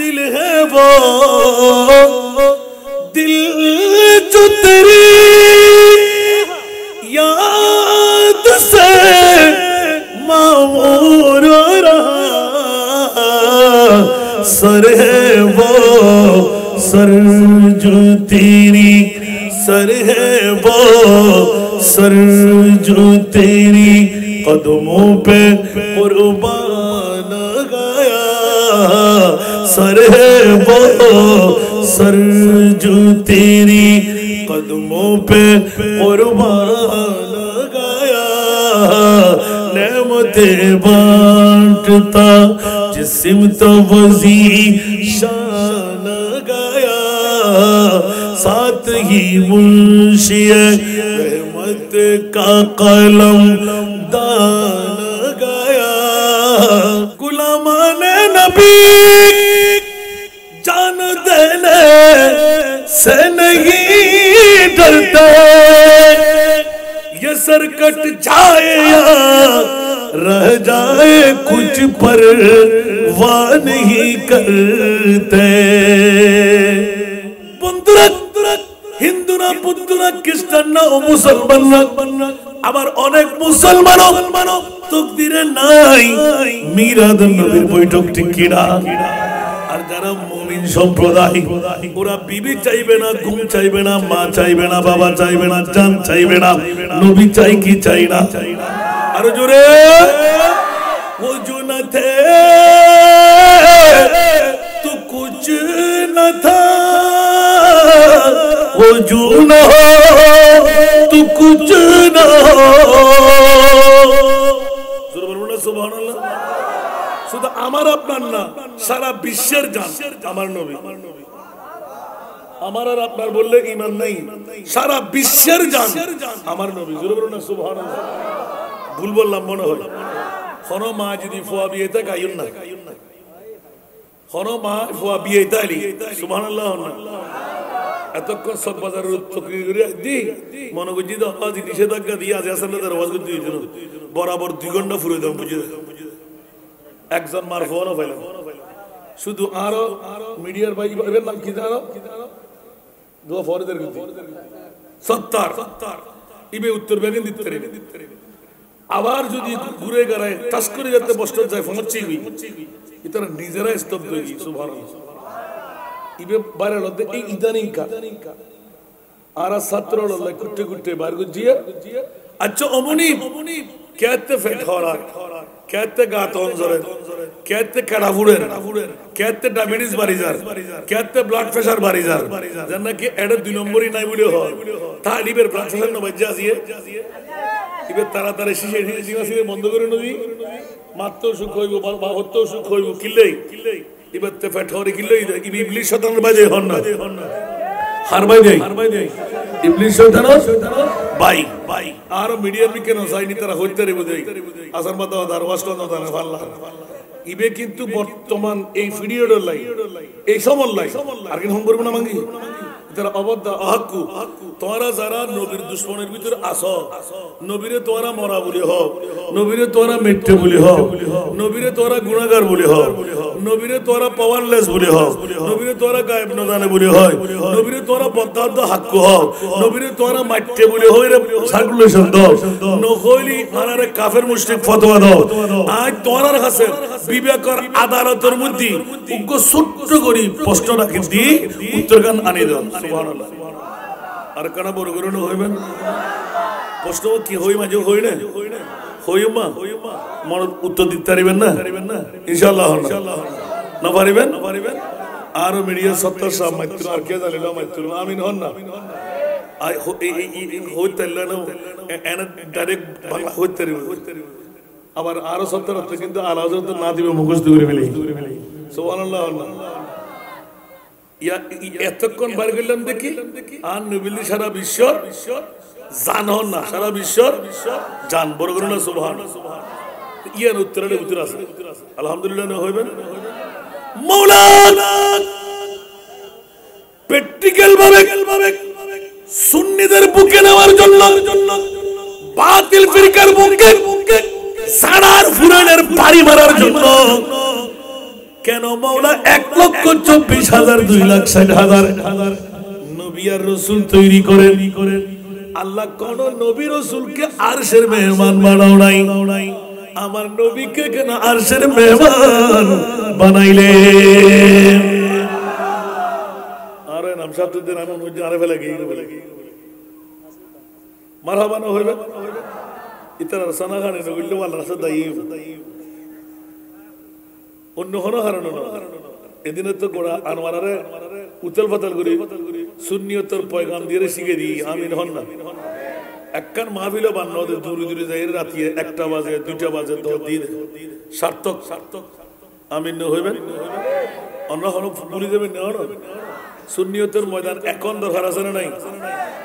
दिल है वो दिल जो तेरी याद से मामूर रहा सर है वो सर जो तेरी सर है वो सर जो तेरी कदमों पे कुर्बान गया सर है वो सर जो तेरी कदमों पे कुर्बान गया नेमतें बांटता जिस्म तो वज़ी शान गया साथ ही मुंशी रहमत का कलम दान गया गुलामाने नबी जान देने से नहीं डरते ये सर कट जाए या रह जाए कुछ पर वाह नहीं करते हिंदू ना बुद्धू ना ख्रिस्टान ना मुसलमान ना আবার অনেক মুসলমানও তাকদীরে নাই মিলাদ নবীর বৈঠক ঠিক কিনা আর যারা মুমিন সম্প্রদায় ওরা বিবি চাইবে না ঘুম চাইবে না মা চাইবে না বাবা চাইবে না জান চাইবে না নবী চাই কি চাই না আর জোরে वो जो न थे तो कुछ न था वो जो न हो तो कुछ न हो সুবহানাল্লাহ শুধু আমার আপনার না সারা বিশ্বের জান আমার নবী আমার আর আপনার বললে ঈমান নাই সারা বিশ্বের জান আমার নবী জোরে বলুন না সুবহানাল্লাহ ভুল বললাম মনে হয় খনো মা যদি ফুয়া বিয়ে তা গায়ুন না খনো মা ফুয়া বিয়ে তালি সুবহানাল্লাহ এতক্ষণ সব বাজারের তকরির করে দি মনে করছি তো আজ নিষেধাজ্ঞা দিয়ে আজ আসলে তার আওয়াজ করতে দিয়েছিল বরাবর 2 ঘন্টা ফুরে দাম বুঝে একজন মার ফোন পাইলাম শুধু আরো মিডিয়ার ভাই এর নাম কি জানো দোয়া ফরিদের কিন্তু 70 ইবে উত্তর বেগিন দিতে রে আবার যদি ঘুরে গড়ায় টাস করে যাতে বসতে যায় ফমচ্ছি ইতারা নিজেরা স্তব্ধ হই সুবহানাল্লাহ ইবে বাইরে লদে এই ইদানিং কা আর ছাত্র ললে কুটে কুটে বার গুজিয়ে আচ্ছা অমনি কেতে ফেট হরা কেতে গাতন জরে কেতে কাড়া ফুড়ে কেতে ডায়াবেটিস বাড়ি যার কেতে ব্লাড প্রেসার বাড়ি যার জানা কি এডে 2 নম্বরই নাই বলে হয় তা লিবের ব্লাড প্রেসার ন বাজ্জা আসিয়ে ইবে তাড়াতাড়ি শিশে জিমাসি বন্ধ করে নবি মাত্র সুখ হইব বা হত্য সুখ হইব কিল্লাই ইবেতে ফেট হরে কিল্লাই ইবি ইবলিশ শয়তানের বাজে হন না হার বাই দেই ইবলিশ শয়তান বাই আর মিডিয়ার বি কেন যায়নি তারা হইতে রে বুঝাই আসার মাথা দারওয়াজটা না তারা আল্লাহ ইবে কিন্তু বর্তমান এই ভিডিওর লাই এই সমল লাই আর কি হোম করব না মাঙ্গি তারা অবদ্ধ আহকু তোরা যারা নবীর দুশমনের ভিতর আসো নবীরে তোরা মরা বলি হও নবীরে তোরা মিথ্যে বলি হও নবীরে তোরা গুনাহগার বলি হও নবীরে তোরা পাওয়ারলেস বলি হও নবীরে তোরা গায়েব না জানে বলি হয় নবীরে তোরা বদ্দাদ হক হও নবীরে তোরা মাইট্যে বলি হয় রে সার্কুলেশন দাও নকলি আনারে কাফের মুশরিক ফতোয়া দাও আজ তোরার কাছে বিবেকর আদালতের মধ্যে উগ্র ছোট্ট করি প্রশ্ন রাখি দি উত্তরগান আনি দাও সুবহানাল্লাহ আর কানা বড় করে না হইবেন প্রশ্ন কি হই মাঝে হই না হইমা মন উত্তর দিতে পারিবেন না ইনশাআল্লাহ না পারিবেন আর মিডিয়া 70 সাল মাত্র আর কে জানিল মাত্র আমিন হন না আই হইতেলা না এনা ডাইরেক্ট বাংলা হইতে আবার আরো 70 হচ্ছে কিন্তু আলা হযরত না দিবে মুখস্থ করে ফেলি সুবহানাল্লাহ এতক্ষণ বার করলাম দেখি আর নবীলি সারা বিশ্ব জান হন না সারা বিশ্ব জান বড় করুন না সুবহান ইয়ার উত্তরে উত্তর আছে আলহামদুলিল্লাহ না হইবেন মাওলানা প্র্যাকটিক্যাল ভাবে সুন্নিদের বুকে নেওয়ার জন্য বাতিল ফিরকার বুকে সারার ফুরানের বাড়ি মারার জন্য কেন মাওলা 1,24,000 2,60,000 নবী আর রাসূল তৈরি করেন আল্লাহ কোন নবী রাসূলকে আরশের মেহমান বানাও নাই আমার নবীকে কেন আরশের মেহমান বানাইলেন আরে নাম সাথীদের নাম ওই আরে ফেলে গিয়ে মারহাবা না হইবে ইতার সানা খানে নগিলে ওয়াল রাসা দাই অন্য কোন হারানো না এদিনে তো গোড়া আনোয়ারে উতল ফাতল করি সুন্নিয়তের পয়গাম দিয়ে শিখে দিই আমিন হন না একখান মাহফিলও বান্ন দূরে দূরে যাই রাতে 1টা বাজে 2টা বাজে 10 দিন সার্থক আমিন হইবেন অন্য হলো ভুলে যাবেন না সুন্নিয়তের ময়দান এখন দরকার আছে না নাই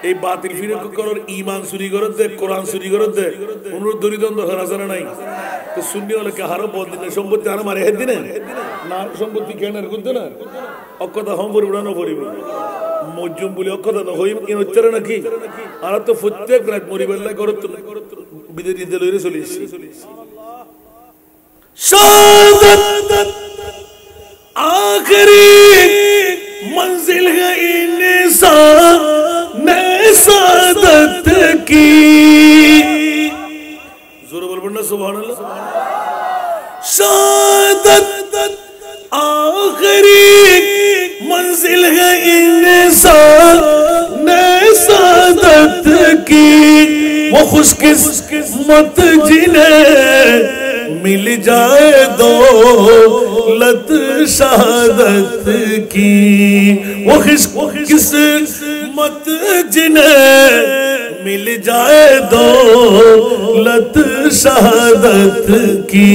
এই বাতিল ফিরে করার ঈমান চুরি করে দে কোরআন চুরি করে দে অনুরোধ দরিদ্র দরকার আছে না নাই তো সুন্নি হলে কে হারো বদিন সম্পত্তি আর মারে হেদিনে না সম্পত্তি কেনার করতে না অকথা হম পরিব না পরিব মজুম বলে অকথা না হইম কি হচ্ছে নাকি আর তো প্রত্যেক রাত মরিবেলা করত বিদেশি লইরে চলে এসেছি শাহাদাত आखिरी मंजिल है इंसान सादत की जोर बोल पड़ना सुभान अल्लाह शाहादत आखिरी मंजिल है इंसान सादत की वो खुशकिस्मत जिन्हें मिल जाए दौलत शहादत की वो किस्मत जिन्हें मिल जाए दौलत शहादत की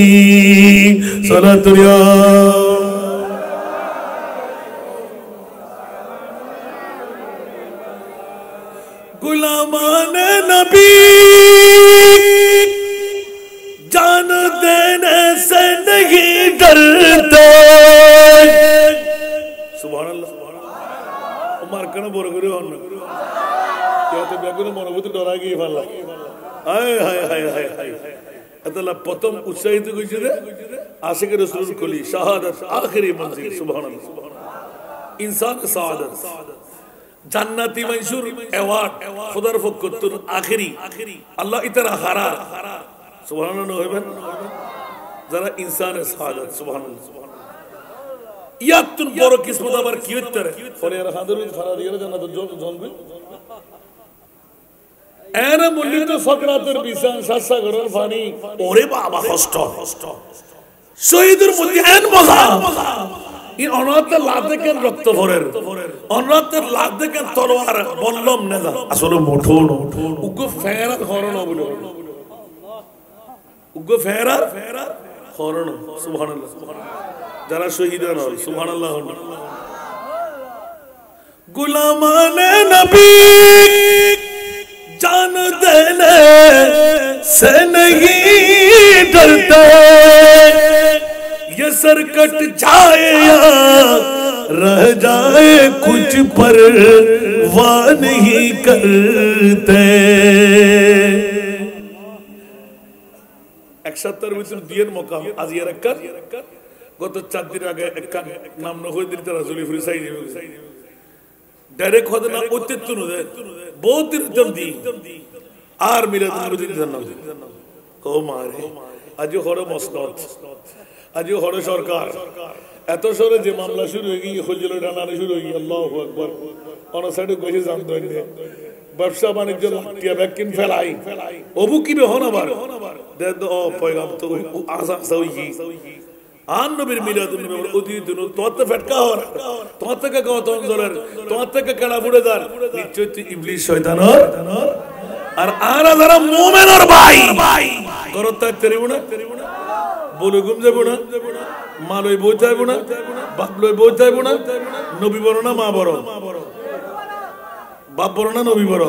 सलात या गुलामान नबी जान देने से नहीं डरते सुभान अल्लाह उमर कने बोल करे हन क्या तो बेगुन मनोभूति डरा गई ভালো হায় হায় হায় হায় হায় আল্লাহ প্রথম উৎসাহিত কইছে রে আশিকের রাসূল কলি শাহাদাত আখেরি মঞ্জিল সুবহানাল্লাহ ইনসান সাআদাত জান্নাতি মনসুর অ্যাওয়ার্ড খোদার ফকতুর আখেরি আল্লাহ ইতারা হারা সুবহানাল্লাহ হইবেন যারা ইনসানের সাআদাত সুবহানাল্লাহ ইয়াতুন বড় কিসমত আবার কি হইতে রে পরে আর হাদরুল ফারাদিয়ার জান্নাত জনবে এরা মুল্লিত ফকরাতের বিশান সাসাগরের পানি ওরে বাবা কষ্ট শহীদের মধ্যে এন মজা এই অনাথের লাভ দেখেন রক্ত ভরের অনাথের লাভ দেখেন তলোয়ার বললম না আসলে মুঠো উগো ফেরার হরণ বলে উগো ফেরার হরণ সুবহানাল্লাহ যারা শহীদ হন সুবহানাল্লাহ গুলামানে নবী जान देने से नहीं डरते ये सर कट जाए या रह जाए कुछ परवाह नहीं करते 71 ভিতর দিয়ের মকাম আজিয়া রাকাত গত 4 দিন আগে এক নাম নহই দিতে রাসূলি ফরিসাই ডাইরেক্ট হতে না অত্যন্ত নদে বহুত দিন জলদি আর মিলাদ নবী জান্নাত ও মারে আজ হড় মসনদ আজ হড় সরকার এত সরে যে মামলা শুরু হয়ে গিয়ে হজল ডানারে শুরু হয়ে গিয়ে আল্লাহু আকবার অন সাইডে কইছে জানতো না ব্যবসা বাণিজ্য লাটিয়া ভ্যাকিন ফেলাই ওবু কি বে হন আবার দেন ও পয়গাম তো আসা সই আন নবীর মিলাদ নবী ওদি দিন তোতে ফটকা হর তোতে কে কত অঞ্জলের তোতে কে কাড়া ফুড়ে দার নিশ্চয় তুই ইবলিস শয়তানর আর আরা যারা মুমিনের ভাই করতে তেরিব না বলে ঘুম যাব না মালই বই যাইব না বাপলই বই যাইব না নবী বড় না মা বড় বাপ বড় না নবী বড়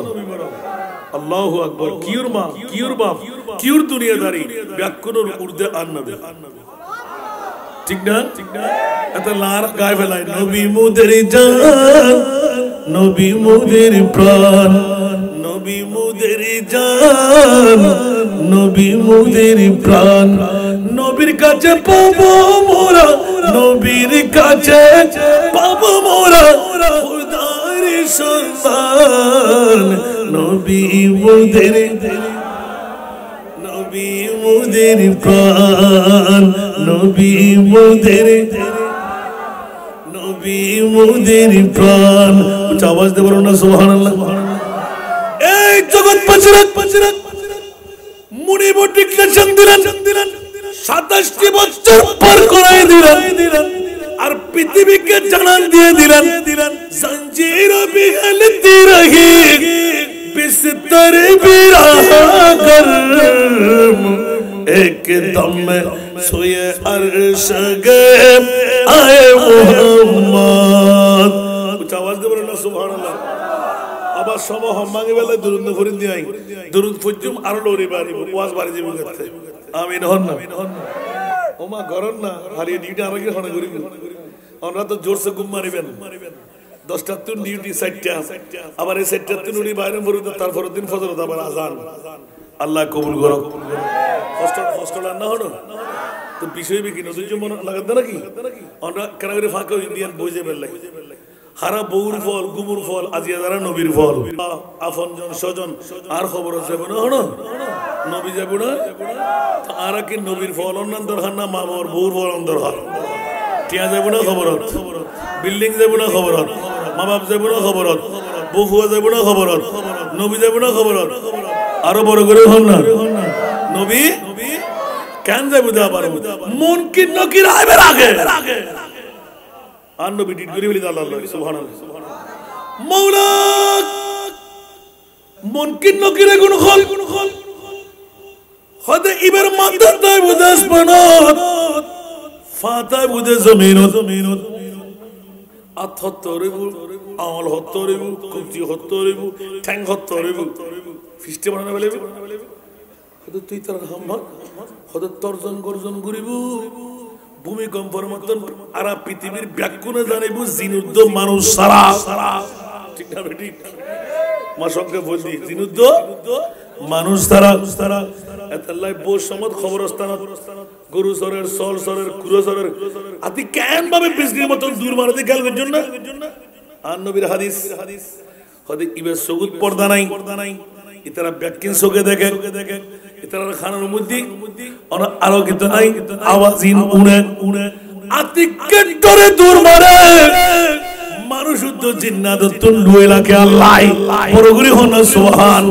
আল্লাহু আকবার কিউর মা কিউর বাপ কিউর দুনিয়াদারি ব্যাকুনের উর্দে আর নবী ঠিক না এত লার গায় ফেলাই নবী মুদের জান নবী মুদের প্রাণ নবী মুদের জান নবী মুদের প্রাণ নবীর কাছে পাবো মোরা নবীর কাছে পাবো মোরা খোদার সন্তান নবী মোদের প্রাণ নবী মোদের প্রাণ আওয়াজ দেব না সুবহানাল্লাহ এই জগৎ পাঁচরাত মুনিব ডিক্লেরেশন দিলেন 27টি বছর পার করাই দিলেন আর পৃথিবীকে জানান দিয়ে দিলেন জঞ্জির বিহলতি রহি बिस्तर बिरागर एक दम में सोए अर्श गए आए मोहम्मद कुछ आवाज दे बोलो ना सुभान अल्लाह আবার সব মাঙ্গে বেলা দুরুদ ফরিদ দিই দুরুদ ফুজুম আর লোরি বাড়ি ওয়াজ বাড়ি যাবে করতে আমিন হন না ওমা গরন না হারিয়ে ডিউটি আগে হনে করি আমরা তো জোরসে ঘুম মারিবেন 10টা তুন ডিউটি 7টা আবার এই 7টা তুন উনি বাইরে মরুদ তারপর দিন ফজর আবার আযান আল্লাহ কবুল করুক হোস্টেল না হলো তো বিষয় বি কি নজর মন লাগাতে নাকি আমরা কেন করে ফাঁকা ইন্ডিয়ান বইজে বেল্লাই হারা বউর ফল গুমুর ফল আজিয়া যারা নবীর ফল আপনজন স্বজন আর খবর আছে না হলো নবী যাব না আর কি নবীর ফল অন্যান্য দরকার না মামার বউর ফল দরকার টিয়া যাব না খবর বিল্ডিং যাব না খবর মা বাপ যাব না খবর বউ ফুয়া যাব না খবর নবী যাব না খবর আরো বড় করে হন না নবী কেন যাব দা পারবো মন কি নকির আইবে আগে আর নবী ডিট করে বলি আল্লাহ সুবহানাল্লাহ মাওলা মন কি নকির গুণ খল হদে ইবার মাদার তাই বুদাস বানাত ফাতায় বুদে জমিনত আত্মহত্যরিবু আমল হত্যরিবু কুচি হত্যরিবু ঠ্যাং হত্যরিবু ফিস্টে বানানো বলে হয়তো তুই তার হাম্মা হয়তো তর্জন গর্জন করিবু ভূমিকম্পের মতন আরা পৃথিবীর ব্যাকুনে জানিবু জিনুদ্ধ মানুষ সারা ঠিক না বেটি মা সঙ্গে বলছি জিনুদ্ধ মানুষ তারা এতাল্লাই বউ সমত খবরস্থানত গরু সরের সল সরের কুরো সরের আতি কেন ভাবে বিজলির মতন দূর মারতে গেল জন্য আর নবীর হাদিস হদে ইবে সগুদ পর্দা নাই ইতারা ব্যাকিন সোকে দেখে ইতারা খানার মধ্যে আলোকিত নাই আওয়াজিন উনে আতি কেটরে দূর মারে মানুষ উদ্দ জিন্নাত তুন্ডু এলাকে আল্লাহ বড়গুরি হন সুবহান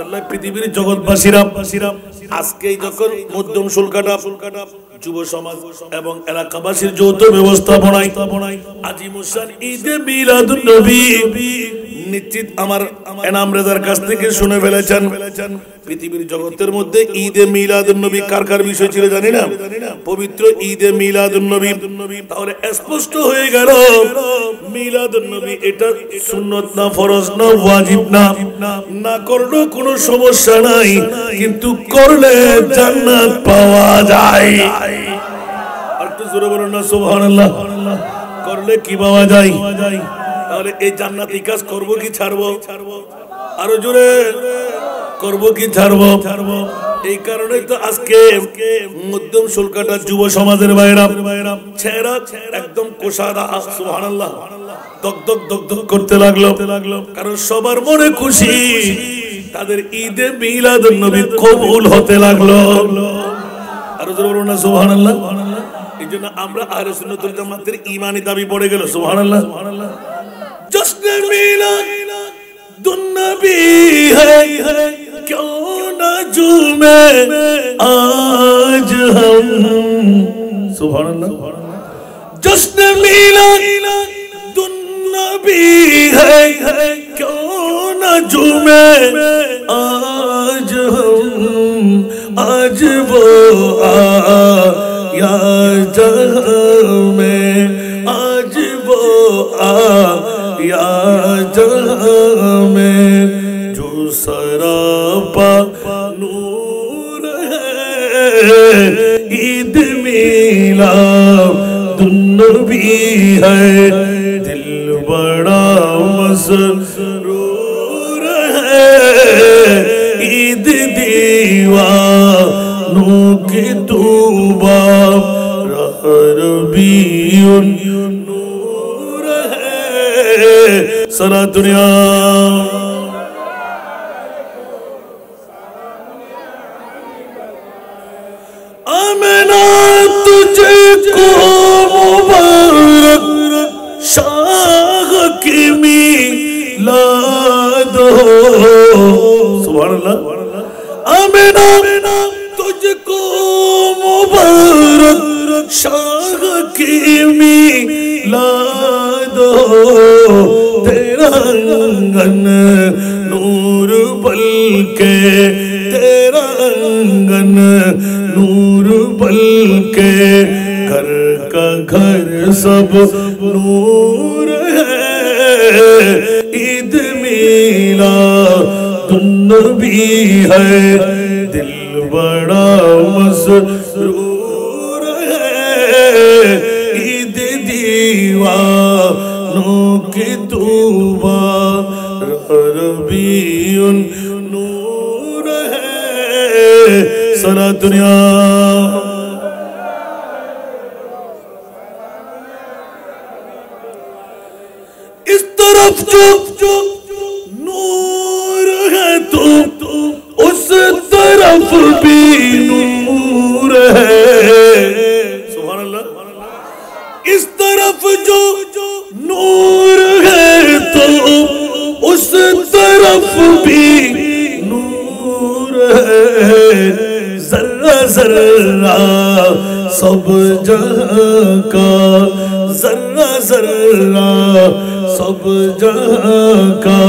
আল্লাহ পৃথিবীর জগৎবাসীরা আজকে যখন মধ্যম শুল্কাটা যুব সমাজ এবং এলাকাবাসীর যৌথ ব্যবস্থাপনায় আজিমুসান ঈদে মিলাদুন নবী নিশ্চিত আমার এনাম রেজার কাছ থেকে শুনে ফেলেছেন পৃথিবীর জগতের মধ্যে ঈদে মিলাদুন নবী কার বিষয় ছিল জানি না পবিত্র ঈদে মিলাদুন নবী তাহলে স্পষ্ট হয়ে গেল মিলাদুন নবী এটা সুন্নাত না ফরজ না ওয়াজিব না করলেও কোনো সমস্যা নাই কিন্তু করলে জান্নাত পাওয়া যায় আর একটু জোরে বলুন না সুবহানাল্লাহ করলে কি পাওয়া যায় তাহলে এই জান্নাতি কাজ করব কি ছাড়বো আরো জোরে করব কি ছাড়বো এই কারণে তো আজকে মধ্যম শুল্কাটা যুব সমাজের বাইরা ছেড়া একদম কোষাদা সুবহানাল্লাহ দগদগ করতে লাগলো কারণ সবার মনে খুশি তাদের ঈদে মিলাদুন নবী কবুল হতে লাগলো আরো জোরে বলুন না সুবহানাল্লাহ এইজন্য আমরা আহলে সুন্নাত ওয়াল জামাতের ঈমানি দাবি পড়ে গেল সুবহানাল্লাহ जश्न मिलादुन नबी है क्यों न झूमे आज हम सुभान अल्लाह जश्न मिलादुन नबी है क्यों न झूमे आज हम आज वो आया जहां में आज वो या जहां में जो सरापा नूर है ईद मिलादुन नबी है दिल बड़ा मसरूर है ईद दीवानों की तूबा नूर है सारा दुनिया आमिना तुझको मुबारक शाह की मिलाद हो सुभान अल्लाह आमिना तुझको मुबारक शाह की मिलाद हो तेरा अंगन नूर बल्कि तेरा अंगन नूर बल्कि घर का घर सब नूर है ईद मिलादुन्नबी है दिल बड़ा मसरूर है ईद दीवानों की तूबा रबीउन नूर है सारा दुनिया इस तरफ जो नूर है तो उस तरफ भी नूर है सुभान अल्लाह इस तरफ जो नूर है तो उस तरफ भी नूर है जर्रा जर्रा सब जहां का जर्रा जर्रा सब जहां का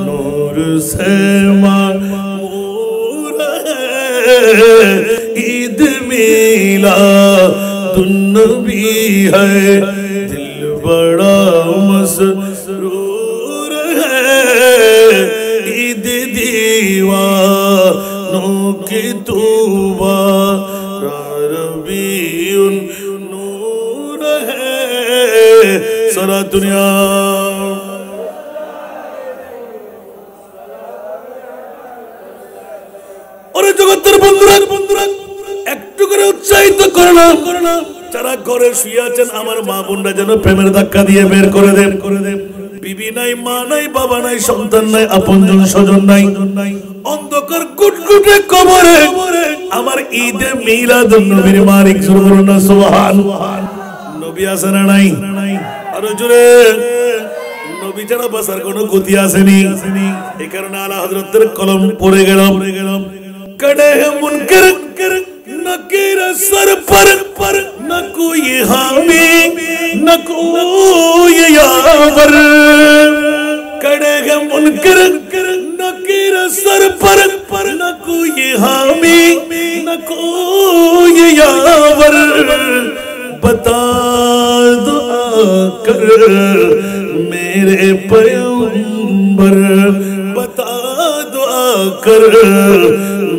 नूर से मामूर है ईद मिलादुन्नबी है दिल बड़ा मसरूर है ईद दीवानों की तूबा रबीउन नूर है सारा दुनिया और जगতের বন্ধুরা একটু করে উৎসাহিত করো না যারা ঘরে শুয়ে আছেন আমার মা বোনরা যেন প্রেমের ধাক্কা দিয়ে বের করে দেন বিবি নাই মা নাই বাবা নাই সন্তান নাই আপনজন স্বজন নাই অন্ধকার গুটগুটে কবরে আমার ঈদে মিলাদুন নবীর মালিক সুবহানাল্লাহ সুবহান নবী আছে না নাই আর জোরে নবী ছাড়া বাঁচার কোনো গতি আসেনি এই কারণে আলা হযরতের কলম পড়ে গেলাম कड़े है मुनकर नकीर सर पर न कोई हामी न कोई यावर कड़े है मुनकर नकीर सर पर न कोई हामी न कोई यावर बता दो कर मेरे पैगंबर बता दुआ कर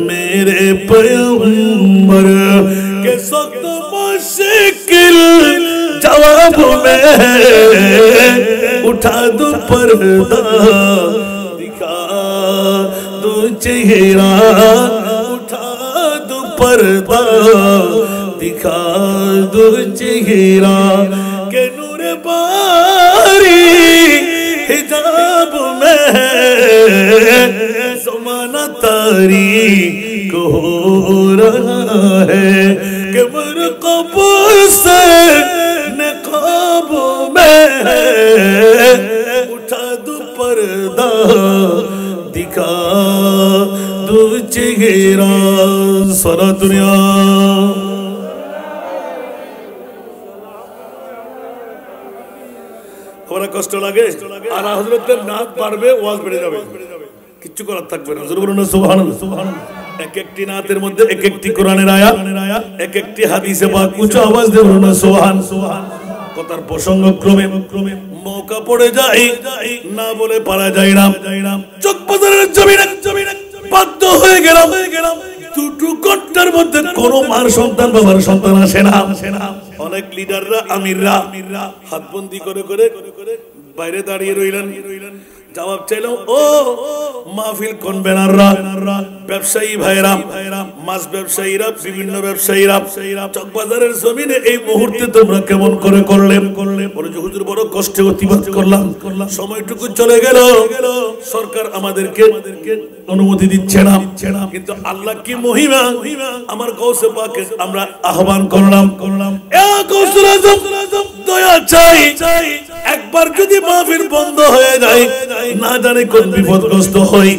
मेरे पैगंबर के सख्त मुश्किल जवाब में उठा दो पर्दा दिखा दो चेहरा उठा दो पर्दा दिखा दो चेहरा के नूर बारी हिजाब में ज़माना तारीक हो रहा है कि मेरे कब्र से नकाब में उठा दो पर्दा दिखा दो चेहरा सारा दुनिया কষ্ট লাগে আর হযরতের নাক পারবে ওয়াজ বেড়ে যাবে কিচ্ছু করার থাকবে না জোরে বলুন সুবহানাল্লাহ এক একটি নাতের মধ্যে এক একটি কোরআনের আয়াত এক একটি হাদিসে পাক উচ্চ আওয়াজ দিয়ে বলুন সুবহান কথার প্রসঙ্গ ক্রমে মৌকা পড়ে যায় না বলে পারা যায় না চোখ বাজারের জমিনে বাধ্য হয়ে গেলাম দুটো ঘন্টার মধ্যে কোনো মার সন্তান বাবার সন্তান আসে না অনেক লিডাররা আমিররা হাতবন্দি করে বাইরে দাঁড়িয়ে রইলেন জবাব চাইলাম, ও মাহফিল কনভেনাররা, ব্যবসায়ী ভাইরা, মাছ ব্যবসায়ীরা, বিভিন্ন ব্যবসায়ীরা, চকবাজারের জমিনে এই মুহূর্তে তোমরা কেমন করে করলে? বলে যে হুজুর বড় কষ্টে অতিবাদ করলাম, সময়টুকু চলে গেল, সরকার আমাদেরকে অনুমতি দিচ্ছে না, কিন্তু আল্লাহ কি মহিমা, আমার গৌসে পাকে আমরা আহ্বান করলাম, এ গৌসুল আজম দয়া চাই, একবার যদি মাহফিল বন্ধ হয়ে যায় না জানে কোন বিপদগ্রস্ত হই,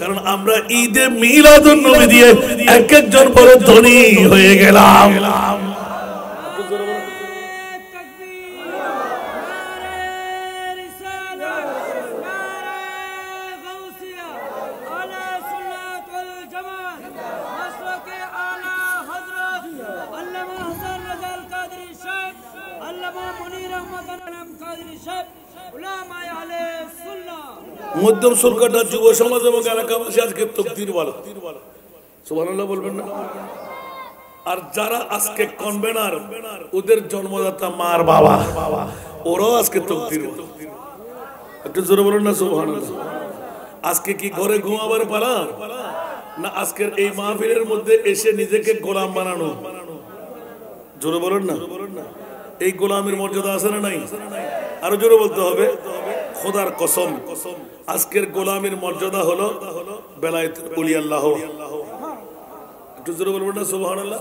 কারণ আমরা ঈদে মিলাদুন নবী দিয়ে এক একজন বড় ধনী হয়ে গেলাম। মধ্যম সরকারটা যুব সমাজ এবং এলাকাবাসী আজকে তকদির বলা, সুবহানাল্লাহ বলবেন না? আর যারা আজকে কনভেনার, ওদের জন্মদাতা মার বাবা, ওরাও আজকে তকদির বলা। একটু জোরে বলুন না সুবহানাল্লাহ। আজকে কি ঘরে ঘুমাবার পালা না আজকের এই মাহফিলের মধ্যে এসে নিজেকে গোলাম বানানো? জোরে বলুন না। এই গোলামের মর্যাদা আছে না নাই? আরো জোরে বলতে হবে, খোদার কসম আজকের গোলামের মর্যাদা হলো বেলায়েত ওলি আল্লাহ। একটু জোরে বলবেন না সুবহানাল্লাহ।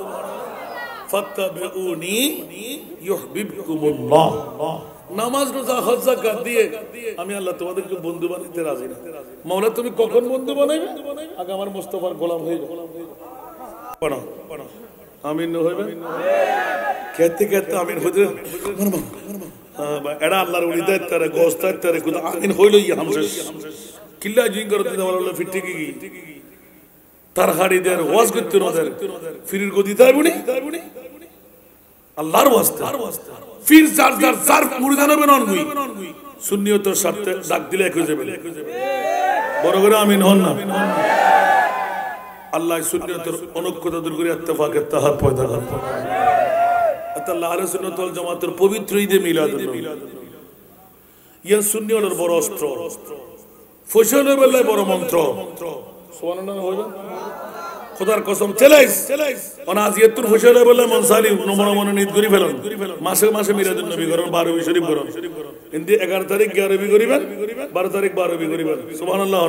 ফাত্তাবিউনি ইউহিব্বুকুমুল্লাহ। নামাজ রোজা হজ যাকাত দিয়ে আমি আল্লাহ তোমাদেরকে বন্ধু বানাইতে রাজি না। মাওলা তুমি কখন বন্ধু বানাইবে? আগে আমার মুস্তাফার গোলাম হয়ে যাও। পড়ো পড়ো আমিন হইবে। খেতে খেতে আমিন হইতে এরা আল্লাহর ওলি দায়িত্বে গোস্ত দায়িত্বে খুদ আমিন হইল ই হামশেষ কিল্লা জিং করতে দেওয়ার আল্লাহ ফিরতে কি তার হাড়িদের ওয়াজ করতে নদের ফিরির গদি তাই বুনি আল্লাহর ওয়াস্তে ফির জার জার জার মুরিদান হবে নন গুই সুন্নিয়তের সাথে ডাক দিলে এক হয়ে যাবে। বড় করে আমিন হন না। আল্লাহ সুন্নিয়তের অনৈক্যতা দূর করে ইত্তেফাক ইত্তেহাদ পয়দা করেন। আল্লাহ আহলে সুন্নাত ওয়াল জামাতের পবিত্র ঈদে মিলাদুন নবী ইয়া সুন্নিয়তের বড় অস্ত্র, ফসলের বেলায় বড় মন্ত্র। সুবহানাল্লাহ হইবে। খোদার কসম চ্যালেঞ্জ অনাজিয়াতুল ফসলের বেলায় মনসালি নমনমন নিত করি ফেলুন। মাসে মাসে মিলাদুন নবী করেন, 12 শরীফ করেন। ইনদি 11 তারিখ 11 করিবেন, 12 তারিখ 12 করিবেন। সুবহানাল্লাহ।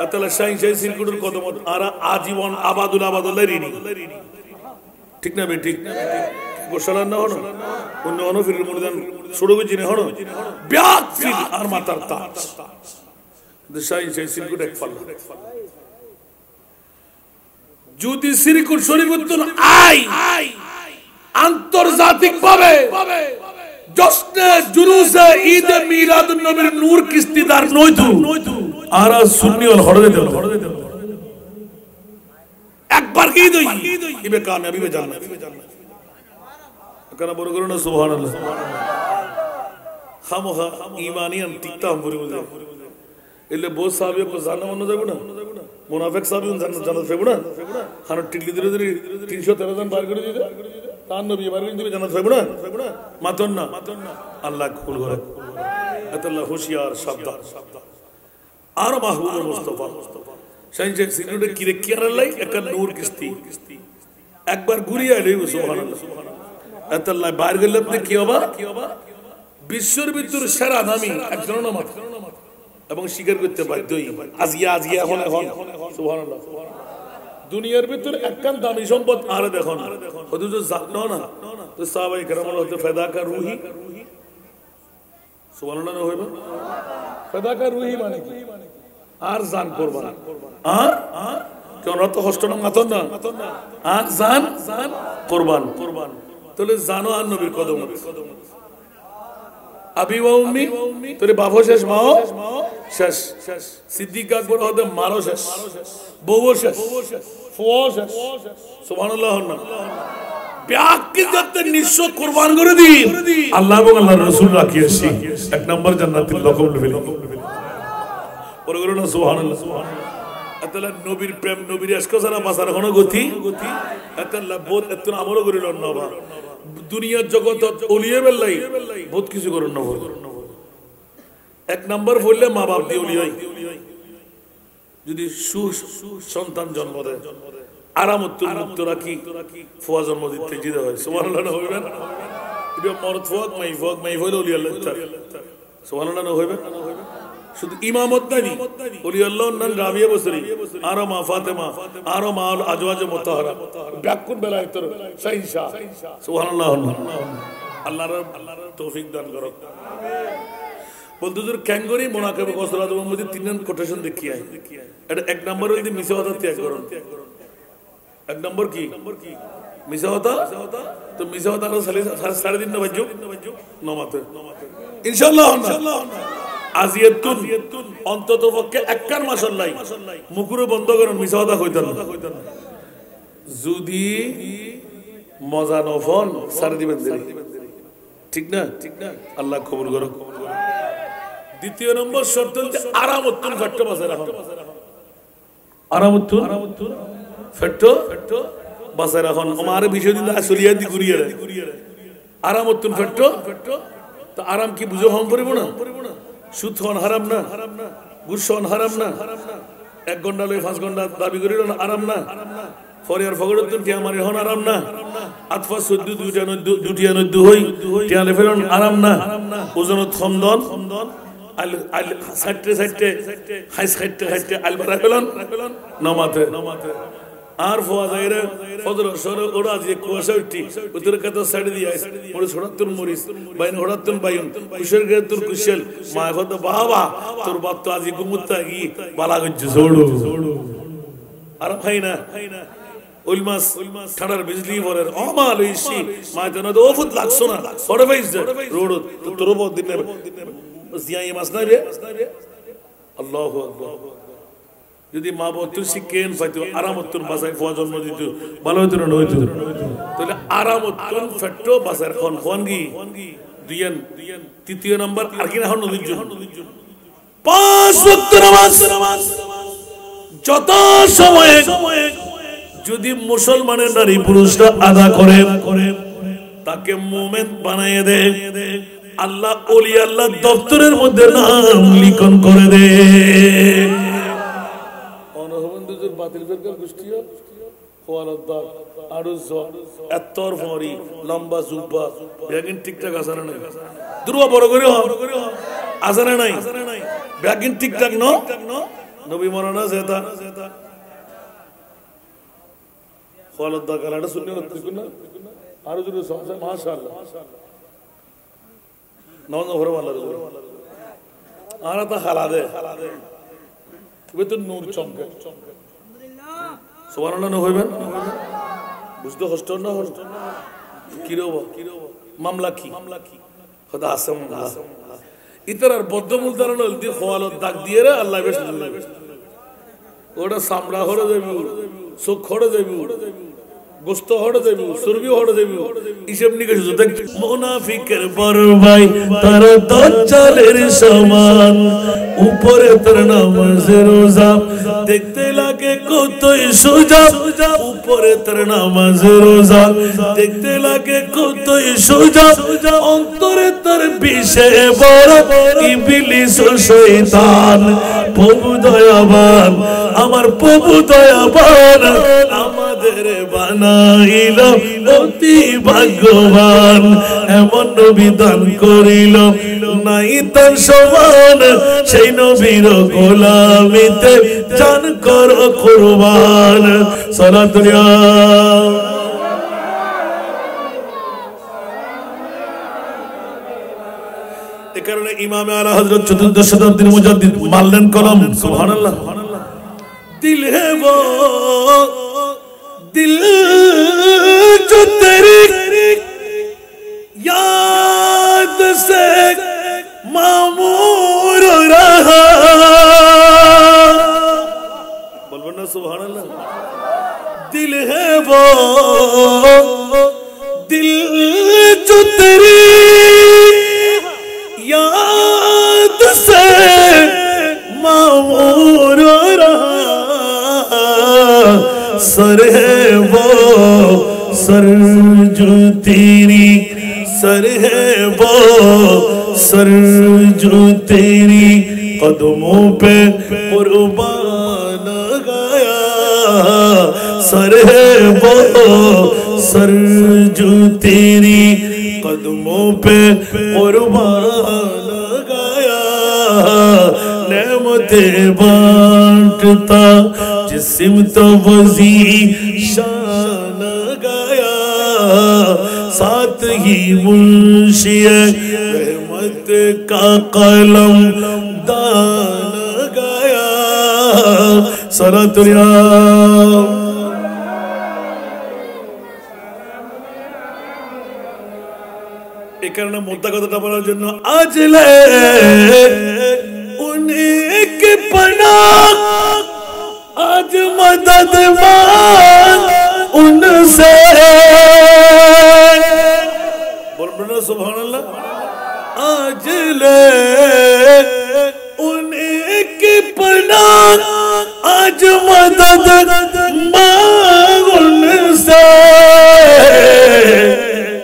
আল্লাহ শাইন শাইন সিরকুটের কদমত আর আজীবন আবাদুল আবাদুল্লাহ রিনি। ঠিক না বে ঠিক গোশালা না হনো অন্য হনো ফির মুরদান ছড়বে জিনে হনো ব্যাক ফিল আর মাতার তাজ দেশাই সেই সিরকুট এক ফাল যদি সিরকুট শরীফুদ্দিন আই আন্তর্জাতিক ভাবে জশ্নে জুলুসে ঈদ মিলাদুন নবীর নূর কিস্তিদার নয়তো আর সুন্নি ওয়াল হড়ে দেন একবার কি দই ইবে কামিয়াবি বে জান্নাত কেন বড় করো না সুবহানাল্লাহ। খামোখা ঈমানিয়ান টিকতাম বলে বলে এলে বহুত সাহাবীও কো জান্নাত মনে যাবে না, মুনাফিক সাহাবীও জান্নাত যাবে না। খান টিকলি ধরে ধরে 313 জন বার করে দিতে তার নবী বার করে দিবে জান্নাত যাবে না। মাতন না আল্লাহ কবুল করে। আল্লাহ হুশিয়ার সাবধান আর মাহবুব মুস্তাফা সাইনজে সিনুরে কিরে কিয়ারালাই এক নূর কিস্তি একবার ঘুরিয়ে আইলে সুবহানাল্লাহ। আল্লাহ বাইরে গেলে আপনি কি হবে? বিশ্বের ভিতর সেরা দামি একজন নামাজ এবং স্বীকার করতে বাধ্যই আজিয়া আজিয়া এখন এখন সুবহানাল্লাহ। দুনিয়ার ভিতর একখান দামি সম্পদ আর দেখুন অথচ জানো না তো সাহাবায়ে কেরামের হতে ফায়দাকা রুহি সুবহানাল্লাহ হইবে। ফায়দাকা রুহি মানে কি? আর জান কুরবান আর কেন তো কষ্ট না মাতন না আর জান কুরবান তাহলে জানো আর নবীর কদম আবি ওয়া উম্মি তোরে বাবা শেষ মাও শেষ সিদ্দিক আকবর হতে মারো শেষ বউ শেষ ফুও শেষ সুবহানাল্লাহ না ব্যাকি যাতে নিঃস্ব কুরবান করে দি আল্লাহ এবং আল্লাহর রাসূল রাখিয়েছি এক নম্বর জান্নাতুল লকব লবিল পরে করো না সুবহানাল্লাহ। আল্লাহ নবীর প্রেম নবীর আশক ছাড়া বাঁচার কোনো গতি আল্লাহ বহুত এত আমল করিল না বাবা দুনিয়ার জগৎ ওলিয়ে বেলাই বহুত কিছু করুন না এক নম্বর বললে মা বাপ দিয়ে ওলি হয় যদি সন্তান জন্ম দেয় আরামত্তুর মুক্ত রাখি ফুয়া জন্ম দিতে জিদে হয় সুবহানাল্লাহ হইবে না এটা মরদ ফুয়াক মাই হইলে ওলি আল্লাহ সুবহানাল্লাহ হইবে শুধু ইমামত নাই ওলি আল্লাহ নাম রাবিয়া বসরি আর মা ফাতেমা আর মা আজওয়াজ মুতাহহারা ব্যাকুন বেলায় তোর শাহিনশাহ সুবহানাল্লাহ আল্লাহর তৌফিক দান করো বলতে তোর ক্যাঙ্গরি মোনাকাবে কসরাত মধ্যে তিনজন কোটেশন দেখি আই এটা এক নম্বর হইতে মিছা কথা ত্যাগ করুন এক নম্বর কি মিছা কথা তো মিছা কথা সাড়ে তিন বাজো নমাতে ইনশাআল্লাহ আজিয়াতুন অন্তত পক্ষে একখান মাসাল্লাহ মুকুরে বন্ধ করুন মিছা কথা কইতেন না যদি মজা নফন সাড়ে দিবেন ঠিক না আল্লাহ কবুল করো দ্বিতীয় নম্বর শর্ত হচ্ছে আরামতুন ফেট্টো বাসে রাখুন আরামতুন ফেট্টো বাসে রাখুন আমার বিষয় দিন আসলিয়া দি ঘুরিয়ে আরামতুন ফেট্টো তো আরাম কি বুঝো হম পড়িব না সুদ হন হারাম না ঘুষ হন হারাম না 1 ঘন্টা লই 5 ঘন্টা দাবি করিল না আরাম না ফরিয়ার ফগড়তুন কি আমার হন আরাম না আতফা 14 দুটিয়া নদ্দু হই টিয়ালে ফেরন আরাম না ওজনত খমদন আল সাইটে হাইস খাইতে আলবারা ফেলন নমাতে আর ফোয়া যাইরে ফজর সর ওড়া যে কুয়াশা উঠি উত্তর কাতা সাইড দিয়া মোরে ছড়াতুন মরিস বাইন হড়াতুন বাইন কুশের গে তোর কুশেল মা কত বাবা তোর বাপ তো আজি গুমুত্তা গি বালা গজ্জু ছোড়ো আর ভাই না উলমাস ঠাডার বিজলি ভরের আমাল ইসি মা তেন তো ওফুত লাগছো না সরে ভাইস রোড তোর বহুত দিনের জিয়াই মাস নাই রে আল্লাহু আকবার যদি মা বতুর শিক্ষেন পাইতো আরামতুন বাসাই ফুয়া জন্ম দিত ভালো হইতো না হইতো তাহলে আরামতুন ফেট্টো বাসার খন কি দুইয়ান তৃতীয় নাম্বার আর কি না হন নদীর 5 ওয়াক্ত নামাজ যত সময়ে যদি মুসলমানের নারী পুরুষরা আদা করে তাকে মুমিন বানায় দেয় আল্লাহ ওলি আল্লাহ দপ্তরের মধ্যে নাম লিখন করে দে অনহবন্ধুদের বাতিল ফেরকার গোষ্ঠীও খোয়ালদার আরুজ এত্তর ফরি লম্বা জুব্বা ব্যাগিন ঠিকঠাক আছে না নাই দুর্বা বড় করে আছে না নাই ব্যাগিন ঠিকঠাক ন নবী মরানা জেতা খোয়ালদার কালাটা শুনলে না আরো যদি মাশাআল্লাহ নন ঘরে ভালো আর তা খালা দে তবে তো নূর চমকে সুবহানাল্লাহ হইবেন বুঝতে কষ্ট না কি রব মামলা কি খোদা আসম ইতরার বদ্ধমূল ধারণ দি খোয়ালত দাগ দিয়ে রে আল্লাহ বেশ ওটা সামলা হরে দেবি চোখ হরে দেবি গোস্ত হড়ে দেবি সুরবি হড়ে দেবি হিসাব নিকেশ দেখ মুনাফিকের বড় ভাই তার দজ্জালের সমান উপরে তার নামাজের রোজা দেখতে লাগে কতই সোজা উপরে তার নামাজের রোজা দেখতে লাগে কতই সোজা অন্তরে তার বিষে বড় ইবলিস ও শয়তান প্রভু দয়াবান আমার প্রভু দয়াবান আমাদের বানাইল অতি ভাগ্যবান এমন নবী দান করিল নাই তার সমান সেই নবীর গোলামিতে জান কর কুরবান সালাতুল এ কারণে ইমাম আলা হযরত 14 শতাব্দীর মুজাদ্দিদ মারলেন কলম সুবহানাল্লাহ दिल है वो दिल जो तेरी याद से मामूर रहा बोलो ना सुभान अल्लाह दिल है वो दिल जो तेरी याद से मामूर रहा सर है वो सर जो तेरी सर है वो سر جو تیری قدموں پہ قربان گیا سر ہے وہ سر جو تیری قدموں پہ قربان گیا نعمتیں بانٹتا جس سمت وزی شان گیا ساتھ ہی منشی رحمت کا قلم دان گیا صلاۃ الیا کرنا موتا کو تو بڑا جنو آج لے انہیں کی پناہ آج مدد مان ان سے بولنا سبحان اللہ آج لے انہیں کی پناہ آج مدد مان ان سے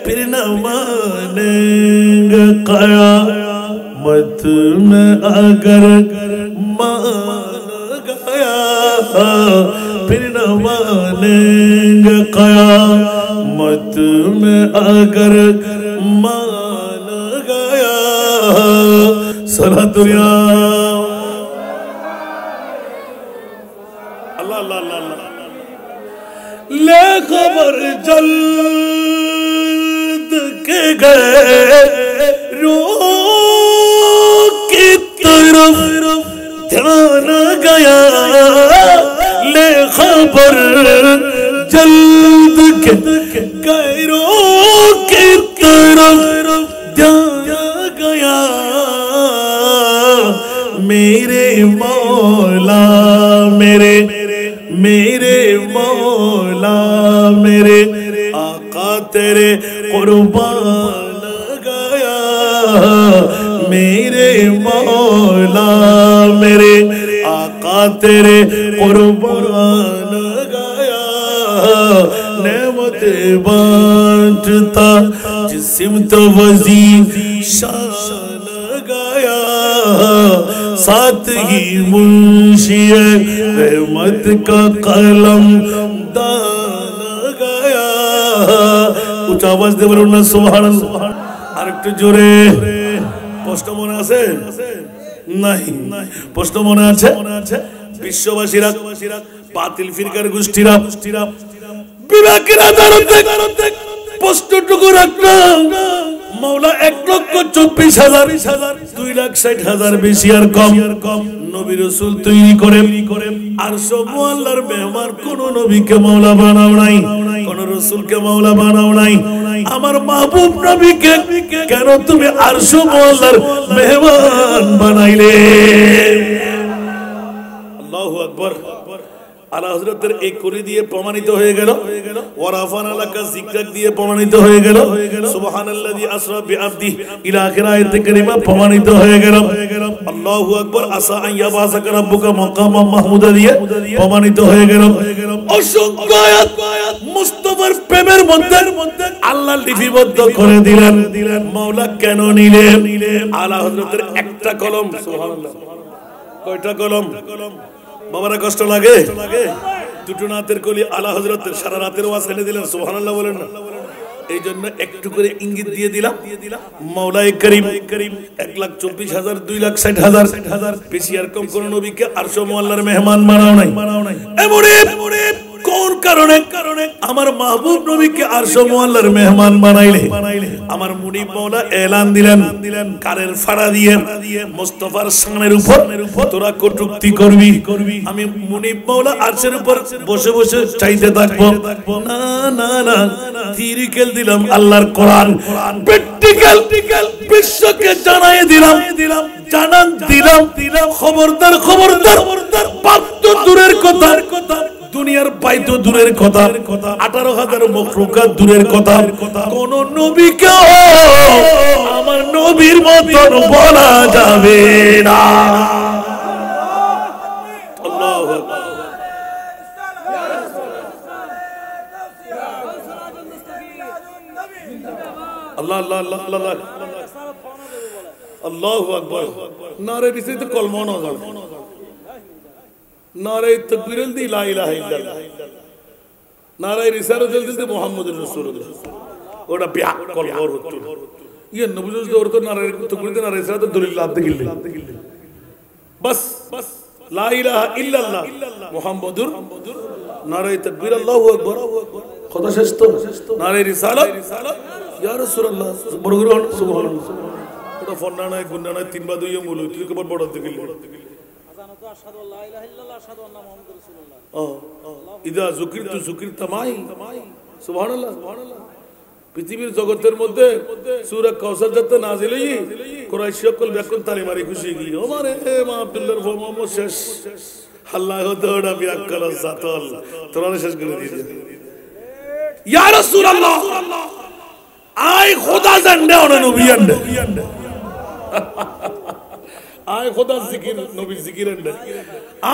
پھر نہ مانیں گے قیامت میں اگر مان گیا پھر نہ مانیں گے قیامت میں اگر مان گیا صلاۃ الیا اللہ اللہ اللہ اللہ لے خبر جلد کے گئے روح کی طرف دھیان گیا لے خبر جلد کے گئے روح کی طرف دھیان گیا میرے مولا میرے مولا میرے آقا تیرے قربان گیا میرے مولا میرے آقا تیرے قربان گیا نعمت بانٹتا جس سمت وزیر شان گیا ساتھ ہی منشی رحمت کا قلم دان گیا اچھا آواز دے بولنا سبحان اللہ আরেকটু জোরে প্রশ্ন মনে আছে নাই প্রশ্ন মনে আছে বিশ্ববাসীরা বাতিল ফিরকার গোষ্ঠীরা বিবেকের আদালতে প্রশ্নটুকু রাখলাম মাওলা 1,24,000 2,60,000 বেশি আর কম নবী রাসূল তৈরি করে আর সব আল্লাহর মেহমান কোন নবীকে মাওলা বানাও নাই কোন রাসূলকে মাওলা বানাও নাই আমার মাহবুব নবীকে কেন তুমি আরশ আল্লাহর মেহমান বানাইলে আল্লাহু আকবার আলা হযরতের এই কলি দিয়ে প্রমাণিত হয়ে গেল ওয়ারাফানা লাকা যিকরাক দিয়ে প্রমাণিত হয়ে গেল সুবহানাল্লাযী আসরা বিআবদিহি ইলা আখির আয়াতে কারিমা প্রমাণিত হয়ে গেল আল্লাহু আকবার আসা আন ইয়াবাসাকা রাব্বুকা মাকামান মাহমুদা দিয়ে প্রমাণিত হয়ে গেল অসংখ্য আয়াত মুস্তাফার প্রেমের মধ্যে আল্লাহ লিপিবদ্ধ করে দিলেন মাওলা কেন নিলেন আলা হযরতের একটা কলম সুবহানাল্লাহ কয়টা কলম বাবারা কষ্ট লাগে দুটো নাতের কলি আলা হযরতের সারা রাতের ওয়াজ এনে দিলেন সুবহানাল্লাহ বলেন না এই জন্য একটু করে ইঙ্গিত দিয়ে দিলাম মাওলায়ে করিম 1,24,000 2,60,000 বেশি আর কম কোন নবীকে আরশ আল্লাহর মেহমান বানাও নাই এমন কোন কারণে আমার মাহবুব নবীকে আরশ আল্লাহর মেহমান বানাইলে আমার মুনিব মাওলা এলান দিলেন কারের ফাড়া দিয়ে মুস্তাফার শানের উপর তোরা কটূক্তি করবি আমি মুনিব মাওলা আরশের উপর বসে বসে চাইতে থাকবো না না না থিরিক্যাল দিলাম আল্লাহর কোরআন প্র্যাকটিক্যাল বিশ্বকে জানাই দিলাম খবরদার পাপ তো দূরের কথা দুনিয়ার পাই তো দূরের কথা 18,000 মখলুকাত দূরের কথা কোন নবীকে আমার নবীর মতন বলা যাবে না আল্লাহু আকবার আল্লাহ আল্লাহ আল্লাহ আল্লাহু আকবার নারে বিসিতে কলমা না জানে নারে তাকবীরুল দি লা ইলাহা ইল্লাল্লাহ নারে রিসালাতুল দি মুহাম্মাদুর রাসূলুল্লাহ ওটা বিয়া কলমর হতো ইয়ে নবুজুজ দৌর তো নারে তাকবীর দি নারে রিসালাতুল দলিল্লাহ দিগিল্লে বাস লা ইলাহা ইল্লাল্লাহ মুহাম্মাদুর নারে তাকবীর আল্লাহু আকবার কথা শেষ তো নারে রিসালাত ইয়া রাসূলুল্লাহ বরগুরন সুবহানাল্লাহ ওটা ফন্না নাই গুন্না নাই তিনবার দুইয়ে মূল তুই কবার বড় দিগিল্লে আজানো তো আশহাদু আল্লা ইলাহা ইল্লাল্লাহ আশহাদু আন্না মুহাম্মাদুর রাসূলুল্লাহ ইদা যুকিরতু যুকিরতা মাই সুবহানাল্লাহ পৃথিবীর জগতের মধ্যে সূরা কাউসার যত নাযিল হই কুরাইশ সকল ব্যাকুল তালি মারি খুশি গই আমারে মা আব্দুল্লাহর মোহাম্মদ শেষ আল্লাহ দড়া বিয়াকল জাতল তোরা শেষ করে দিয়েছে ইয়া রাসূলুল্লাহ আয় খোদা জানদে ওনা নবী আন্ডে আয় খোদা জিকির নবী জিকির আন্ডে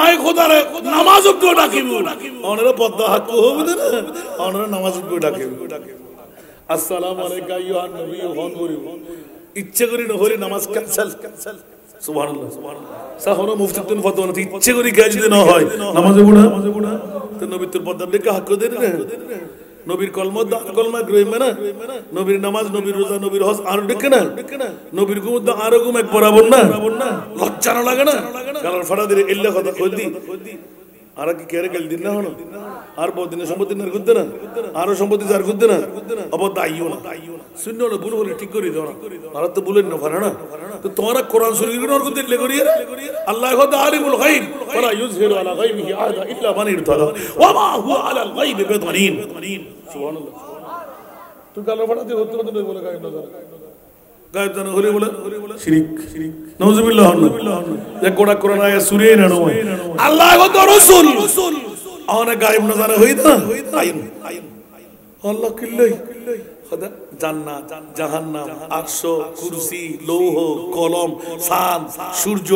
আয় খোদার নামাজ তো ডাকিব ওনারে পদ্মা হক হবে না ওনারে নামাজ তো ডাকিব আসসালামু আলাইকা আইয়ুহান নবী ফোন করিব ইচ্ছে করি না হরি নামাজ ক্যান্সেল সুবহানাল্লাহ সাহরা মুফতিতুন ফতোয়া না ইচ্ছে করি কাজ যদি না হয় নামাজে পড়া তো নবী তোর পদ্মা দেখে হক দেন না নবীর কলমা দান কলমা গ্রহণ না নবীর নামাজ নবীর রোজা নবীর হজ আর দেখে না নবীর গুম দা আর গুম এক বরাবর না লজ্জা না লাগে না কালার ফাড়া দিলে ইল্লা কথা কইদি আর কি কেরে গেল দিন না হলো আর বহুত দিন সম্পত্তি না করতে না আরো সম্পত্তি যার করতে না আবার দাইও না শূন্য না ভুল বলে ঠিক করে দাও না আর তো বলেন না পারে না তো তোমারা কোরআন শরীফ ইগনোর করতে লেগরিয়ে আল্লাহ খুদা আলিমুল গায়ব ফালা ইউযহিরু আলা গায়বিহি আহাদা ইল্লা মান ইরতাদা ওয়া মা হুয়া আলা আল গায়বি বিদালিন সুবহানাল্লাহ তুই কালো ফাটাতে হতে হতে বলে গায়ব না গায়ব জানা হলে বলে শিরক নাউজুবিল্লাহ এক গোটা কোরআন আয়াত সূরা না নয় আল্লাহ ও রাসূল আওনা গায়ব না জানা হইতা আইন আল্লাহ কিল্লাই খোদা জান্নাত জাহান্নাম আরশ কুরসি লৌহ কলম চাঁদ সূর্য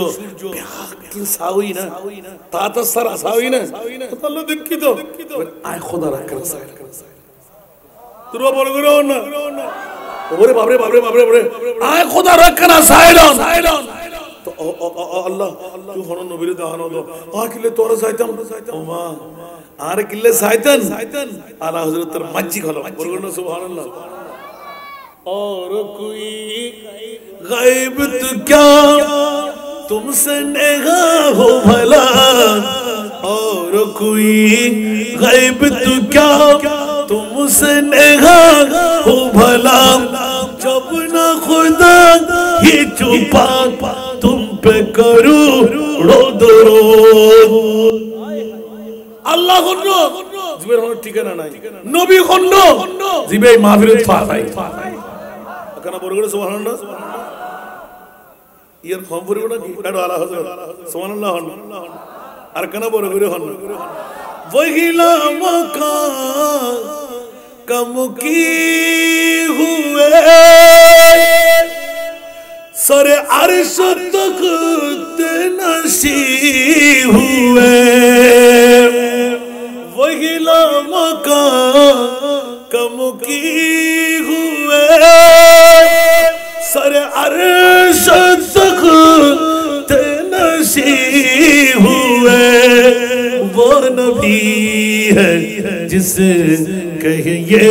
কি সাউই না তা তো সারা সাউই না আল্লাহ দেখি তো আয় খোদা রাখা তোর বড় করে না ওরে বাবরে বাবরে বাবরে বাবরে আয় খোদা রাখা না সাইলন তো আল্লাহ তুই হন নবীর দাহানো দো আ কিলে তোরা সাইতাম ওমা আর কিলে সাইতান আলা হযরতের মাঝি খলো বলগো সুবহানাল্লাহ और कोई गायब तो क्या तुमसे नेहा हो भला और कोई गायब तो क्या तुमसे नेहा हो भला जब ना खुदा ये छुपा तुम पे करूं रो दरूद আল্লাহ খন্ড জিবের কোনো ঠিকানা নাই নবী খন্ড জিবে মাহফিলে ফাতাই কেন বড় করে সুবহানাল্লাহ ইয়ার ফর্ম পড়িব না কি কাটো আলা হযরত সুবহানাল্লাহ আর কেন বড় করে হন वहीला मका कम की हुए सरे अर्श तक नशी हुए वहीला मका कम की हुए सरे अर्श तक नशी हुए वो नबी है जिसे कहे ये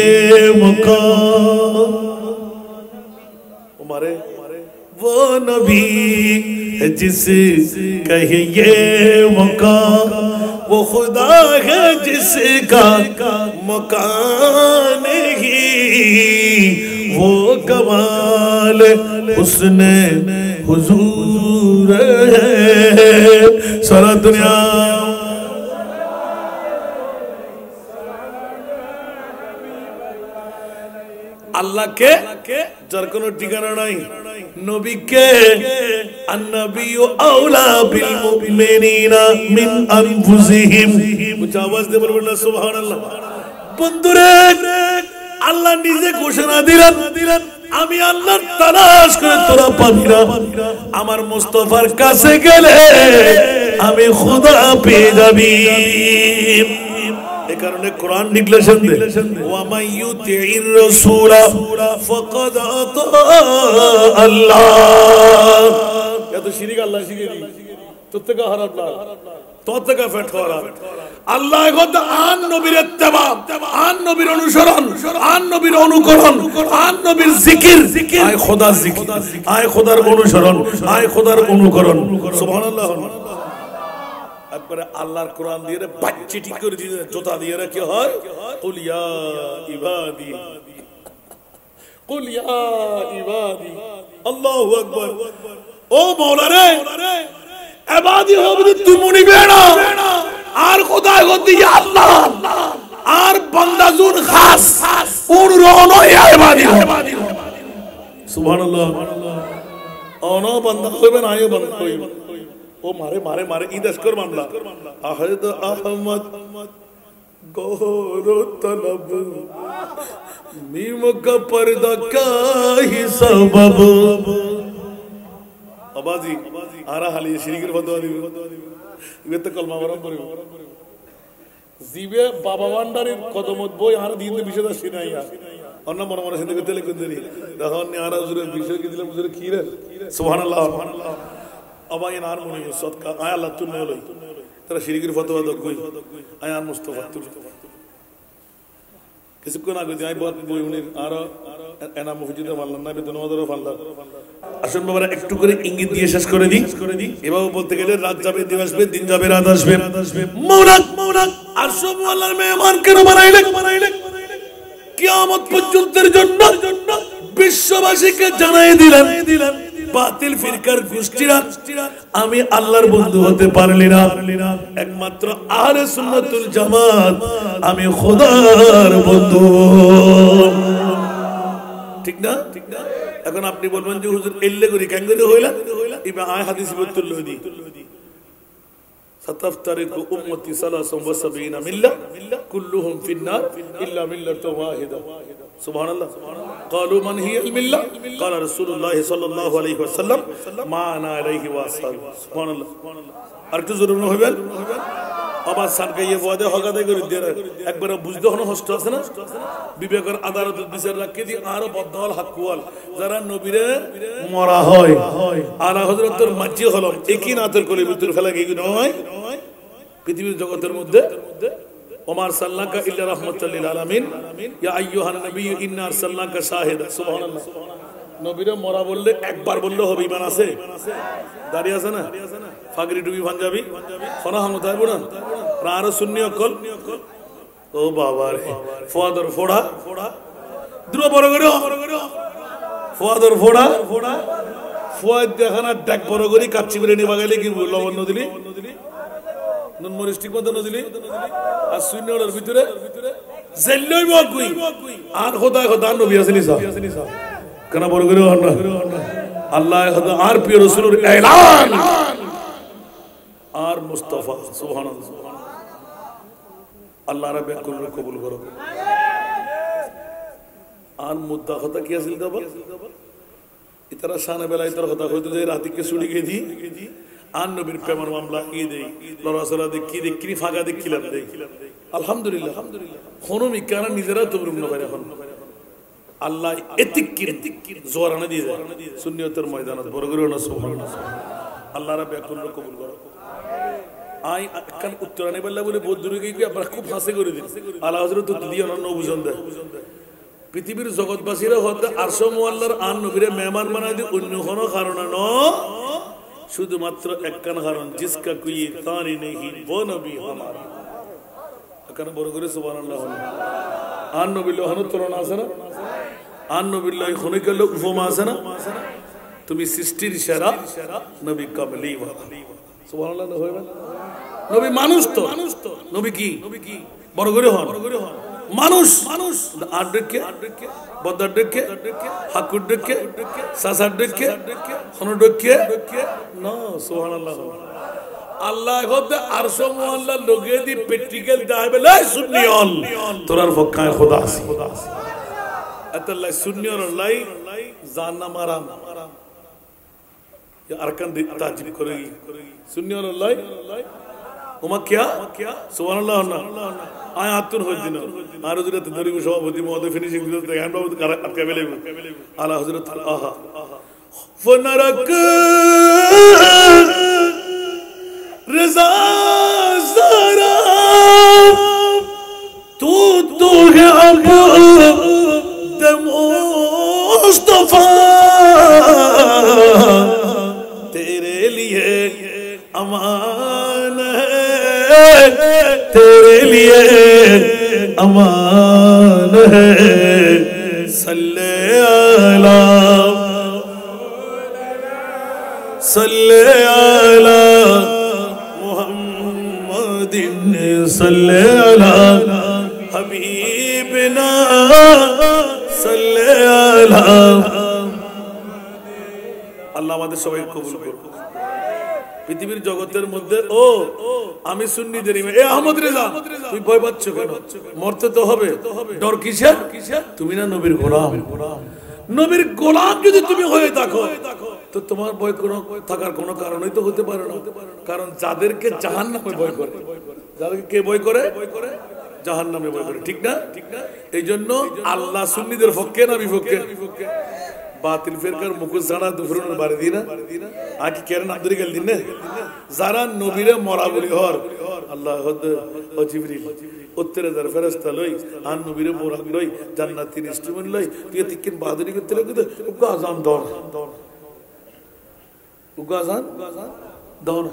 मुकाम हमारे वो नबी है जिसे कहे ये मुकाम वो खुदा है जिसका मकान नहीं वो कमाल उसने हुजूर है सारा दुनिया अल्लाह के जर कोनो ठिकाना नहीं नबी के अन्नबियु औला बिल मुमिनीना मिन अनफुसिहिम कुछ आवाज दे बोलना सुभान अल्लाह बंदुरे আল্লাহ নিজে ঘোষণা দিলেন আমি আল্লাহর তালাশ করে তোরা পাবি না আমার মুস্তাফার কাছে গেলে আমি খোদা পেয়ে যাবি কারণে কোরআন ডিক্লারেশন দেয় ওয়া মাইয়ুতির রাসূলা ফাকাদ আতা আল্লাহ এত শিরিক আল্লাহ শিরিক তোর থেকে হারাত না তোর থেকে ফেট করা আল্লাহ গদ আন নবীর ইত্তেবা আন নবীর অনুসরণ আন নবীর অনুকরণ আন নবীর জিকির আয় খোদার জিকির আয় খোদার অনুসরণ আয় খোদার অনুকরণ সুবহানাল্লাহ একবারে আল্লাহর কোরআন দিয়ে বাচ্চি ঠিক করে দিয়ে জোতা দিয়ে কি হয় কুল ইয়া ইবাদি কুল ইয়া ইবাদি আল্লাহু আকবার ও মাওলা রে ইবাদি হবে তুমি নিবে না আর খোদায় গদি আল্লাহ আর বান্দাজুন খাস ওর রনো ইবাদি সুবহানাল্লাহ অনো বান্দা হবে না আয় বান্দা হইবে ও মারে মারে মারে ইদেশ কর মামলা আহদ আহমদ গোরো তলব মিম কা পর্দা কা হি সবব আবাজি আরা হালি শিরিকের ফতোয়া দিবে ইবে তো কলমা বরম করিব জিবে বাবা ভান্ডারের কদমত বই আর দিন বিষয় শিনাইয়া অন্য মনে মনে সিন্ধে তেলে কুন্দরি তখন আর হুজুরের বিষয় কি দিলে হুজুর কি রে সুবহানাল্লাহ সুবহানাল্লাহ আবাই নার মনে সদকা আয় আল্লাহ তুই লই তারা শিরিকের ফতোয়া দাও কই আয় আর মুস্তাফা তুই কিছুক্ষণ আগে যাই বই উনি আর এনা মুফিদে মানলাম না বেতন ওদেরও ফাললাম আসুন বাবারা একটু করে ইঙ্গিত দিয়ে শেষ করে দিই এভাবে বলতে গেলে রাত যাবে দিন আসবে দিন যাবে রাত আসবে মৌলাক মৌলাক আরশ আল্লাহর মেহমান কেন বানাইলে কিয়ামত পর্যন্তের জন্য বিশ্ববাসীকে জানাই দিলেন বাতিল ফিরকার গোষ্ঠীরা আমি আল্লাহর বন্ধু হতে পারলি না একমাত্র আহলে সুন্নাতুল জামাত আমি খোদার বন্ধু ঠিক না এখন আপনি বলবেন যে হুজুর এল্লে করি কেন করে হইলা ইবা আয় হাদিস বলতে লই দি ستفترق أمتي 73 ملة كلهم في النار إلا ملة واحدة سبحان الله قالوا من هي الملة قال رسول الله صلى الله عليه وسلم ما أنا عليه وأصحابي سبحان الله আরেকটু জোরে হইবেন আবার সারকাইয়ে ওয়াদে হগাদে করে দিয়ে একবার বুঝতে হনো হষ্ট আছে না বিবেকের আদালতের বিচার রাখতে দি আরো বদল হাকুয়াল যারা নবীরে মরা হয় আলা হযরতের মাঝি হলো একই নাতের কোলে ভিতর ফেলা কি নয় পৃথিবীর জগতের মধ্যে ওমার সাল্লাকা ইল্লা রাহমাতাল লিল আলামিন ইয়া আইয়ুহান নবী ইন্না আরসালনাকা শাহিদা সুবহানাল্লাহ নবীরে মরা বললে একবার বললে হবে ঈমান আছে দাঁড়িয়ে আছে না ফাগরি টুপি পাঞ্জাবি খনা হামতায় বড় আর সুন্নি অকল ও বাবা রে ফুয়াদর ফোড়া দ্রুব বড় করে ফুয়াদর ফোড়া ফুয়াদ দেখানা ডাক বড় করে কাচ্চি বিরিয়ানি বাগাইলে কি লবণ দিলি নুন মরিচ ঠিক মতো দিলি আর সুন্নি ওর ভিতরে জেল্লই বকুই আর খোদা খোদা নবী আসেনি সা কেন বড় করে আল্লাহ আর প্রিয় রাসূলের এলান আর মুস্তাফা সুবহানাল্লাহ আল্লাহ রাব্বে কুল কবুল করো আর মুদ্দা কথা কি আছিল দাবা ইতারা শানে বেলা ইতারা কথা কইতো যে রাতিকে ছুটি গেছি আর নবীর প্রেমের মামলা কি দেই লরাসরা দেখি দেখি ফাগা দেখিলাম দেই আলহামদুলিল্লাহ খনমি কারণ নিজেরা তবরুম না পারে এখন আল্লাহ এতিকির জোরানা দিয়ে যায় সুন্নিয়তের ময়দানত বড় করে না সুবহানাল্লাহ আল্লাহ রাব্বে কুল কবুল করো আই কান উত্তরানি বললা বলে বহুত দূরে গিয়ে আপনারা খুব হাসি করে দিন আল্লাহ হযরত তো দিয়ে অন্য বুঝন দেয় পৃথিবীর জগৎবাসীরা হতে আরশ মুআল্লার আন নবীরে মেহমান বানাই দিয়ে অন্য কোনো কারণ ন শুধুমাত্র একখান কারণ জিসকা কোই তানি নেই वो নবী हमारा কারণ বড় করে সুবহানাল্লাহ আন নবী লোহানো তরণ আছে না আন নবী লাই খনিকের লোক উপমা আছে না তুমি সৃষ্টির সেরা নবী কামলি সুবহানাল্লাহ হইবে নবী মানুষ তো নবী কি বড় করে হন মানুষ আর ডেকে বদার ডেকে হাকুর ডেকে সাসার ডেকে হন ডেকে না সুবহানাল্লাহ আল্লাহ হতে আরশ মুআল্লা লগে দি প্র্যাকটিক্যাল দাইবে লা সুন্নিয়ল তোরার পক্ষায় খোদা আছে আতাল্লাহ সুন্নিয়র লাই জান্না মারাম আরকান দি তাজিব করেগি সুন্নিয়র লাই ওমা কিয়া সুবহানাল্লাহ না আয় আত্মন হইদিন আর হযরত দরিব সভাপতি মহোদয় ফিনিশিং দিতে হ্যান্ড বাবু আপকে अवेलेबल আলা হযরত আহা ফনরক रज़ा ज़रा तू है अब मुस्तफा तेरे लिए अमान है तेरे लिए अमान है सल्ले अला सल्ले अला सल्ले अला हबीबना सल्ले अला আল্লাহ আমাদের সবাই কবুল করুন পৃথিবীর জগতের মধ্যে ও আমি সুন্নিদের ইমাম এ আহমদ রেজা তুই ভয় পাচ্ছ কেন মরতে তো হবে ডর কিসের তুমি না নবীর গোলাম নবীর গোলাম যদি তুমি হয়ে থাকো তো তোমার ভয় কোনো থাকার কোনো কারণই তো হতে পারে না কারণ যাদেরকে জাহান্নামে ভয় করে যাদেরকে কে ভয় করে জাহান্নামে ভয় করে ঠিক না এইজন্য আল্লাহ সুন্নিদের পক্ষে না বিপক্ষে বাতিল ফিরকার মুখোশ ছাড়া দুফরনের বাড়ি দি না আকি কেন আব্দুল গেল দিন না যারা নবীরে মরা বলি হর আল্লাহ ও জিবরিল উত্তরের ফেরেশতা লই আর নবীরে মরা লই জান্নাতের ইনস্ট্রুমেন্ট লই তুই তিকিন বাদরি করতে লাগে তো আযান দর উগাজান দাও না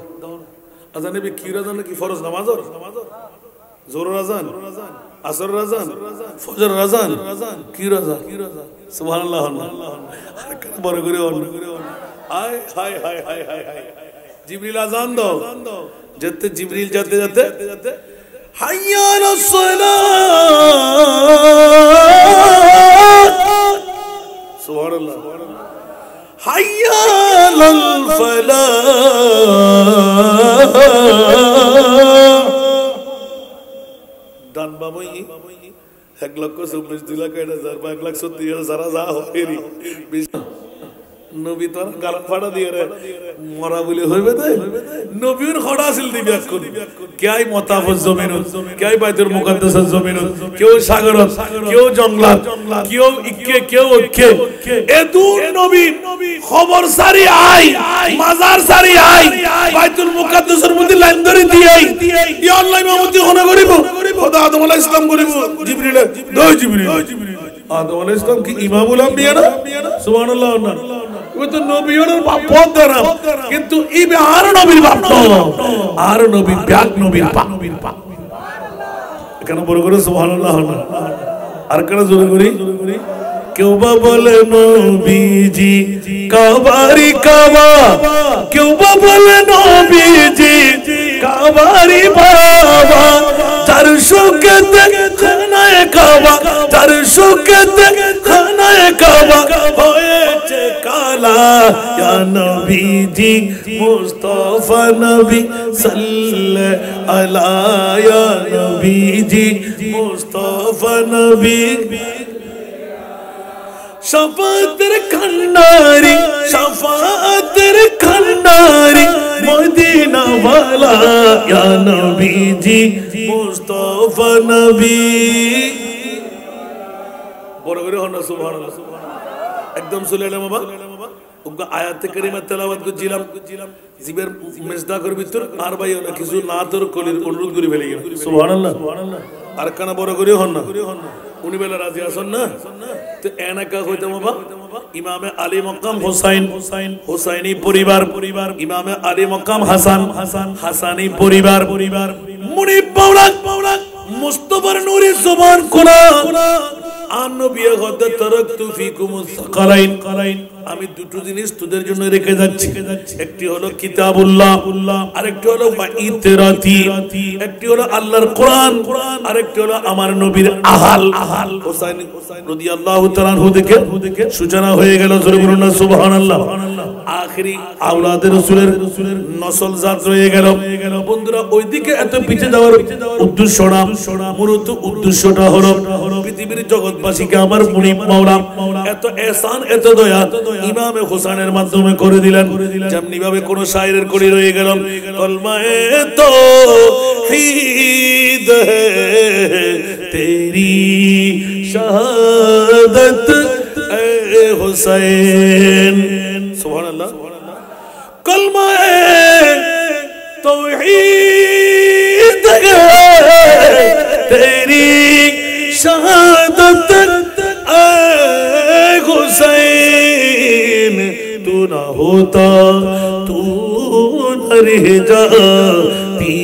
আজানে বি কি রাজান কি ফরজ নামাজ জোহর আজান আসর আজান ফজর আজান কি রাজান সুবহানাল্লাহ বড় করে হায় হায় হায় হায় হায় হায় জিবরিল আজান দাও যেতে জিবরিল যেতে যেতে হাইয়া আলাস সালাত সুবহানাল্লাহ হাইয়া আলাল ফালাহ দান বাবই 1,24,2,000 সারা যা হইরি নবী তোর গাল ফাড়া দিয়ে রে মরা বলে হইবে তাই নবীর খড়া আছিল দিবি এখন কেই মতাফজ জমিন কেই বাইতুল মুকদ্দাস জমিন কেউ সাগর কেউ জঙ্গলাত কেউ ইক্কে কেউ ওকে এদুন নবী খবর সারি আই মাজার সারি আই বাইতুল মুকদ্দাসের মধ্যে লাইন ধরে দিই ইয়া আল্লাহ ইমামতি হনা করিব খোদা আদম আলাইহিস সালাম করিব জিবরিল দই জিবরিল আদম আলাইহিস সালাম কি ইমামুল আম্বিয়া না সুবহানাল্লাহ না ও তো নবীর বাপ পদরা কিন্তু ইবে আর নবীর বাপ তো আর নবী ব্যাগ নবীর পাক কেন বড় করে সুবহানাল্লাহ আর কেন জোরে করি কেউ বা বলে নবীজি কাবারি কাবা কেউ বা বলে নবীজি কাবারি বাবা তার শুকতে খানায়ে কাবা তার শুকতে খানায়ে কাবা হয়েছে কালা ইয়া নবীজি মুস্তাফা নবী সাল্লাল্লাহু আলা ইয়া নবীজি মুস্তাফা নবী शफाअतर खन्नारी मदीना वाला या नबी जी मुस्तफा नबी বড় করে হন সুবহানাল্লাহ একদম সুলাইলাম বাবা উগা আয়াতে কারিমা তেলাওয়াত করছিলাম জিবের মেজদাকের ভিতর আর ভাই ওনা কিছু না তোর কলির অনুরোধ করে ফেলে গেল সুবহানাল্লাহ আর কানা বড় করে হন না উনি বেলা রাজি আছেন না তো এনাকা কইতাম বাবা ইমামে আলী মকাম হুসাইন হুসাইনি পরিবার ইমামে আলী মকাম হাসান হাসানি পরিবার মুনিব মাওলা মুস্তাফার নূরে জবান কোরআন আন নবী গদা তারাকতু ফিকুমুস সাকালাইন আমি দুটো জিনিস তোদের জন্য রেখে যাচ্ছি একটি হলো কিতাবুল্লাহ আরেকটি হলো ইতরাতি একটি হলো আল্লাহর কোরআন আরেকটি হলো আমার নবীর আহাল হুসাইন রাদিয়াল্লাহু তাআলা আনহু থেকে সূচনা হয়ে গেল জোরে বলুন না সুবহানাল্লাহ আখেরি আওলাদের রাসূলের নসল জাত রয়ে গেল। বন্ধুরা ওইদিকে এত পিছে যাওয়ার উদ্দেশ্যটা মূলত উদ্দেশ্যটা হলো পৃথিবীর জগৎবাসীকে আমার মুনিব মাওলা এত ihsan এত দয়া ইমামে হোসেনের মাধ্যমে করে দিলেন। যেমনি ভাবে কোন শায়েরের কলি রয়ে গেল কলমায়ে তাওহীদ তেরি শাহাদত এ হুসাইন সুবহানাল্লাহ। কলমায়ে তাওহীদ তেরি শাহাদত এ हुसैन तू ना होता तू न रह जाती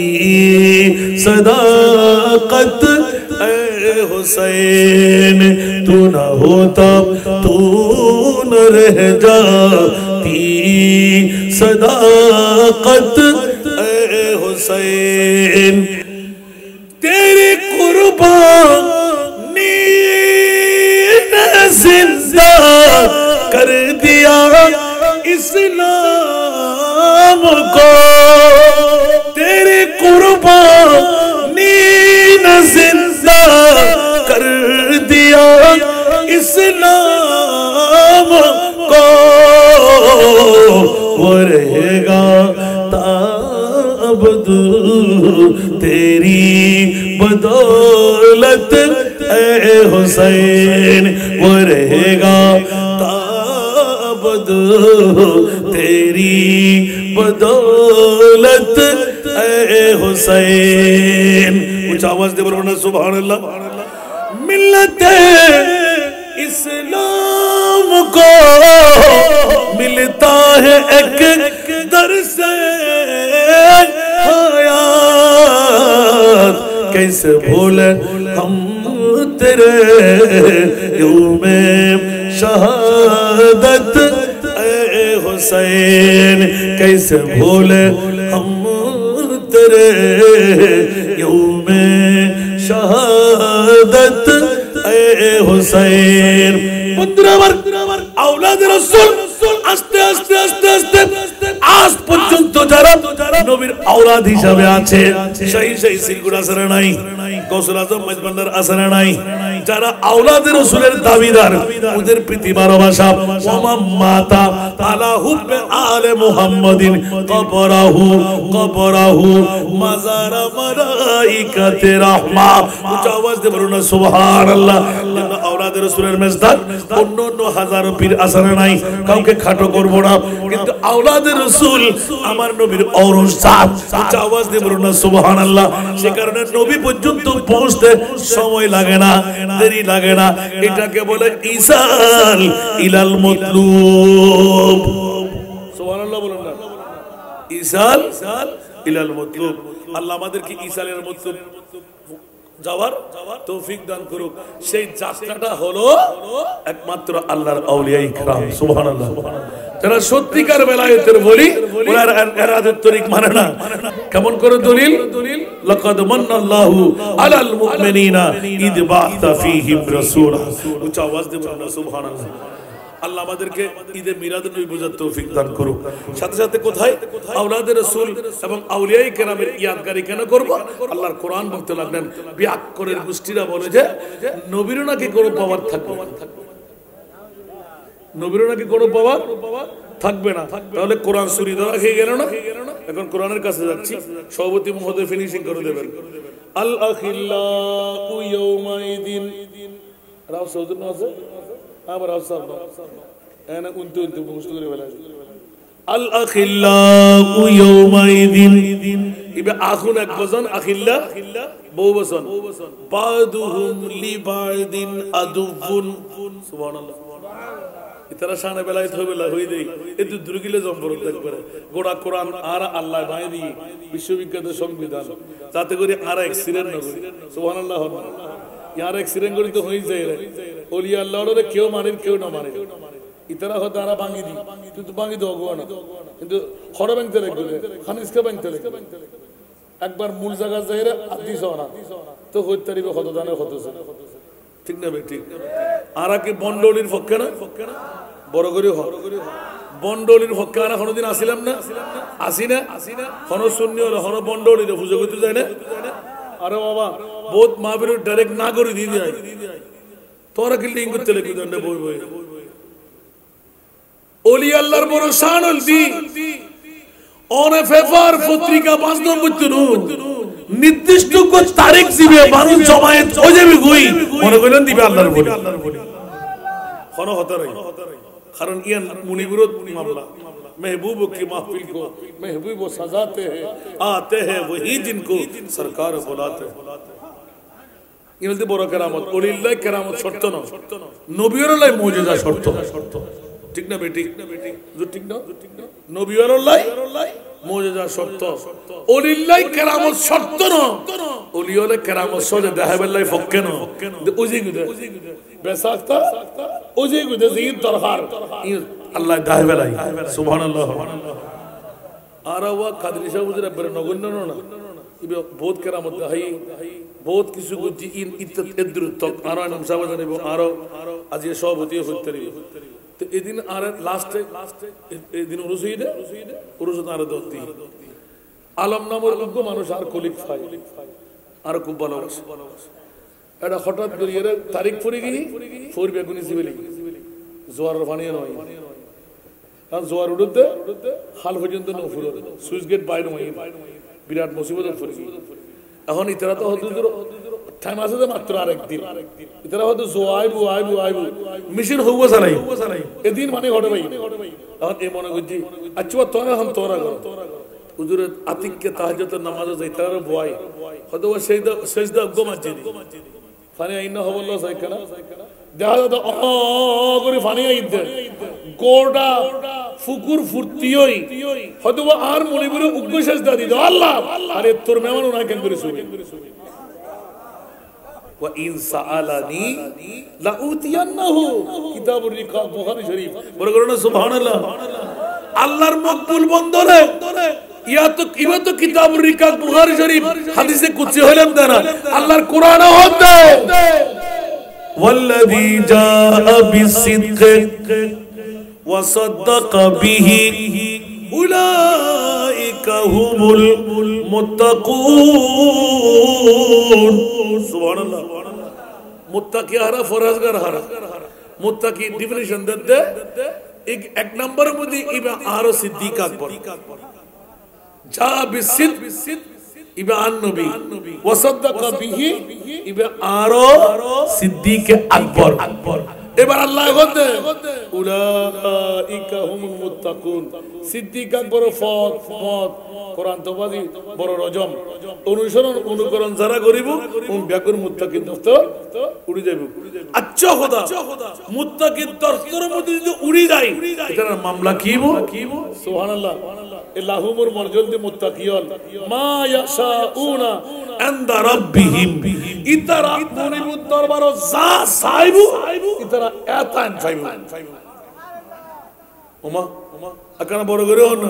सदाकत ए हुसैन तू ना होता तू न रह जाती सदाकत ए हुसैन तेरी कुर्बानी जिंदा कर दिया इस्लाम को तेरी कुर्बानी ने जिंदा कर दिया इस्लाम को वो रहेगा ताबद तेरी बदौलत ए हुसैन वो रहेगा ताबद तेरी बदौलत ए हुसैन। ऊंचा आवाज दे बोलो ना सुभान अल्लाह। मिलते इस्लाम को मिलता है एक दर्स हयात कैसे भूले हम तेरे यौमे शहादत ए हुसैन कैसे भूले हम तेरे यौमे शहादत ए हुसैन। औलादे रसूल আস্তে আস্তে আস্তে আস্তে আজ পর্যন্ত যারা নবীর औलाद হিসাবে আছে সেই সেই সিলগুড়া আসরে নাই গৌসুল আজম মেজবান্ডার আসরে নাই যারা औलादे রাসূলের দাবিদার ওদের প্রীতি ভালোবাসা ওয়া মাতা আলা হুব্বে আলে মুহাম্মাদিন কবরাহু মাজার মালাইকাতে রাহমা। উচ্চ আওয়াজ দিয়ে বলুন সুবহানাল্লাহ। औलादे রাসূলের মেজদার অন্য অন্য হাজারো পীর আসরে নাই কাউকে খাটো করব না কিন্তু औलादे রাসূল আমার নবীর ঔরস জাত। উচ্চ আওয়াজ দিয়ে বলুন সুবহানাল্লাহ। সে কারণে নবী পর্যন্ত পৌঁছতে সময় লাগে না দেরি লাগে না এটাকে বলে ইসাল ইলাল মতলুব। সুবহানাল্লাহ বলুন না ইসাল ইলাল মতলুব। আল্লাহ আমাদেরকে ইসালের মতলুব যাওয়ার তৌফিক দান করুক। সেই যাত্রাটা হলো একমাত্র আল্লাহর আউলিয়া ইকরাম সুবহানাল্লাহ। যারা সত্যিকার বেলায়েতের বলি ওনার এরাদের তরিক মানে না। কেমন করে দলিল লাকাদ মান্নাল্লাহু আলাল মুমিনিনা ইদ বা'থা ফীহিম রাসূলা। উচ্চ আওয়াজ দিয়ে বলুন সুবহানাল্লাহ। আল্লাহ আমাদেরকে ঈদে মিলাদুন্নবী বোঝার তৌফিক দান করুক। সাথে সাথে কোথায় औलादे রাসূল এবং আউলিয়ায়ে কেরামের ইয়াদগারি কেন করব? আল্লাহর কোরআন বলতে লাগলেন বিয়াক্করের গোষ্ঠীরা বলে যে নবীর নাকি কোনো পাওয়ার থাকবে না, নবীর নাকি কোনো পাওয়ার থাকবে না। তাহলে কোরআন চুরি ধরা খেয়ে গেল না? এখন কোরআনের কাছে যাচ্ছি, সভাপতি মহোদয় ফিনিশিং করে দেবেন। আল আখিল্লাউ ইয়াউমাইদিন রাও সৌদুন আছে আবার আসাব না এনা উনতে উনতে মুখস্থ করে বলা আল আখিল্লাউ ইয়াউমাইদিন ইবে আখুন এক বচন আখিল্লা বহু বচন বাদুহুম লিবাদিন আদুবুন সুবহানাল্লাহ। ইতারা শানে বেলায়েত হবে না হই দেই এত দুর্গিলে জম্বরত করে গোড়া কোরআন আর আল্লাহ বাই দি বিশ্ববিখ্যাত সংবিধান যাতে করে আর এক্সিডেন্ট না করি সুবহানাল্লাহ। यार एक्सीडेंट करी तो हो ही जाए रे ओलिया अल्लाह रे क्यों मारे क्यों ना मारे इतना हो तारा बांगी दी तू तो बांगी दो भगवान কিন্তু খড় ব্যাংক থেকে গেলে খানিসকে ব্যাংক থেকে একবার মূল জায়গা যাই রে আদি সোনা তো হইতে পারিবে কত দানে কত ঠিক না ভাই ঠিক আর কি বন্ডলির পক্ষে না বড় করে বন্ডলির হক্কে আনা কোনোদিন আসিলাম না, আসি না, কোনো শূন্য হলো কোনো বন্ডলির পুজো করতে যায় না। আরে বাবা বহুত মাহফিল ডাইরেক্ট না করে দিয়ে যায়, তোরা কি লিঙ্গ করতে লেগে দণ্ডে বই বই। ওলি আল্লাহর বড় শান হলতি অনে পেপার পত্রিকা 5 নম্বর নির্দিষ্ট কোন তারিখ দিবে মানুষ জমায়েত হয়ে যাবে কই মনে করেন দিবে আল্লাহর বলি কোন হতে নাই। কারণ ইয়ান মুনিবিরত মামলা महबूब की महफिल को महबूब सजाते हैं आते हैं वही जिनको सरकार बुलाते हैं। ইনতে বড় কেরামত ওলিল্লাহ কেরামত শর্ত না, নবীরল্লাহ মুজিজা শর্ত। ঠিক না বেটি? ঠিক না? নবীরল্লাহ মুজিজা শর্ত, ওলিল্লাহ কেরামত শর্ত না। ওলিওলে কেরামত সজে দেখাবেল্লাহ ফক্কে না ওজি গুদে বেসাক্তা ওজি গুদে জিদ দরকার আল্লাহ দেখাবেলাই সুবহানাল্লাহ। আর ওয়া কাদরি সাহেব হুজুর বড় নগণ্য না, ইবে বহুত কেরামত দেখাই বহুত কিছু বুঝি ইন ইত্তত এদ্রু তক আর নাম সাবাজান এবং আরো আজ এই সভাপতি হতে রে। তো এদিন আর লাস্টে এদিন উরুসইদে উরুসত আর দতি আলম নামের লোক মানুষ আর কলিক ফাই আর খুব ভালোবাসে। এটা হঠাৎ করে এর তারিখ পড়ে গই ফোর বেগুনি সিভিলি জোয়ারের পানি নয়, কারণ জোয়ার উঠতে হাল পর্যন্ত নফুর সুইচ গেট বাইরে বিরাট মুসিবত পড়ে। এখন ইতারা তো হদুর টাইম আছে তো মাত্র আরেকদিন, ইতারা হয়তো জোয়াইবু আইবু আইবু মিশন হইব সারাই এদিন মানে ঘটে ভাই। এখন এ মনে করছি আচ্ছা তোরা হাম তোরা করো হুজুরের আতিককে তাহাজ্জুদের নামাজে যাই তারা বয় হয়তো সেজদা গোমাচ্ছি ফানি আইন হবল সাইকেনা দেখা যেত করে ফানি আইতে গোটা ফুকুর ফুর্তি হই হয়তো আর মনে করে উগ্র সেজদা দিত আল্লাহ আরে তোর মেহমান ওনা কেন করে শুবে ওয়া ইন সাআলানি লা উতিয়ান্নাহু কিতাবুর রিকাব বুখারী শরীফ বড় করে না সুবহানাল্লাহ। আল্লাহর মকবুল বন্দরে ইয়া তো কিবা তো কিতাবুর রিকাব বুখারী শরীফ হাদিসে কুদসি হইলাম না আল্লাহর কোরআনও হতে ওয়াল্লাযী জাআ বিসিদক ওয়া সাদ্দাকা বিহি উলাইকা হুমুল মুত্তাকুন সুবহানাল্লাহ। মুত্তাকি হারা ফরজগার হারা মুত্তাকি ডেফিনিশন দেতে এক নম্বরের মধ্যে ইবা আরো সিদ্দিক আকবর যা বিসিদ ইবা আন-নবী ওয়া সাদ্দাকা বিহি ইবা আরো সিদ্দিক আকবর। এবার আল্লাহ বলতে উলাইকা হুমুল মুত্তাকুন সিদ্দিক আকবর ফত কোরআন তো বাজি বড় রজম অনুসরণ অনুকরণ যারা করিব ওম ব্যাকুর মুত্তাকিন দফতর উড়ি যাইব। আচ্ছা খোদা মুত্তাকিন দফতরের মধ্যে যদি উড়ি যায় এটার মামলা কিবো সুবহানাল্লাহ। আল্লাহুমুর মারজুদি মুত্তাকিয়ান মা ইয়াশাউনা ইনদা রাব্বিহিম ইতারা মনিবুদ দরবার যা সাইবু ইতারা এতান ফাইবু ওমা আকানা বড় করে হন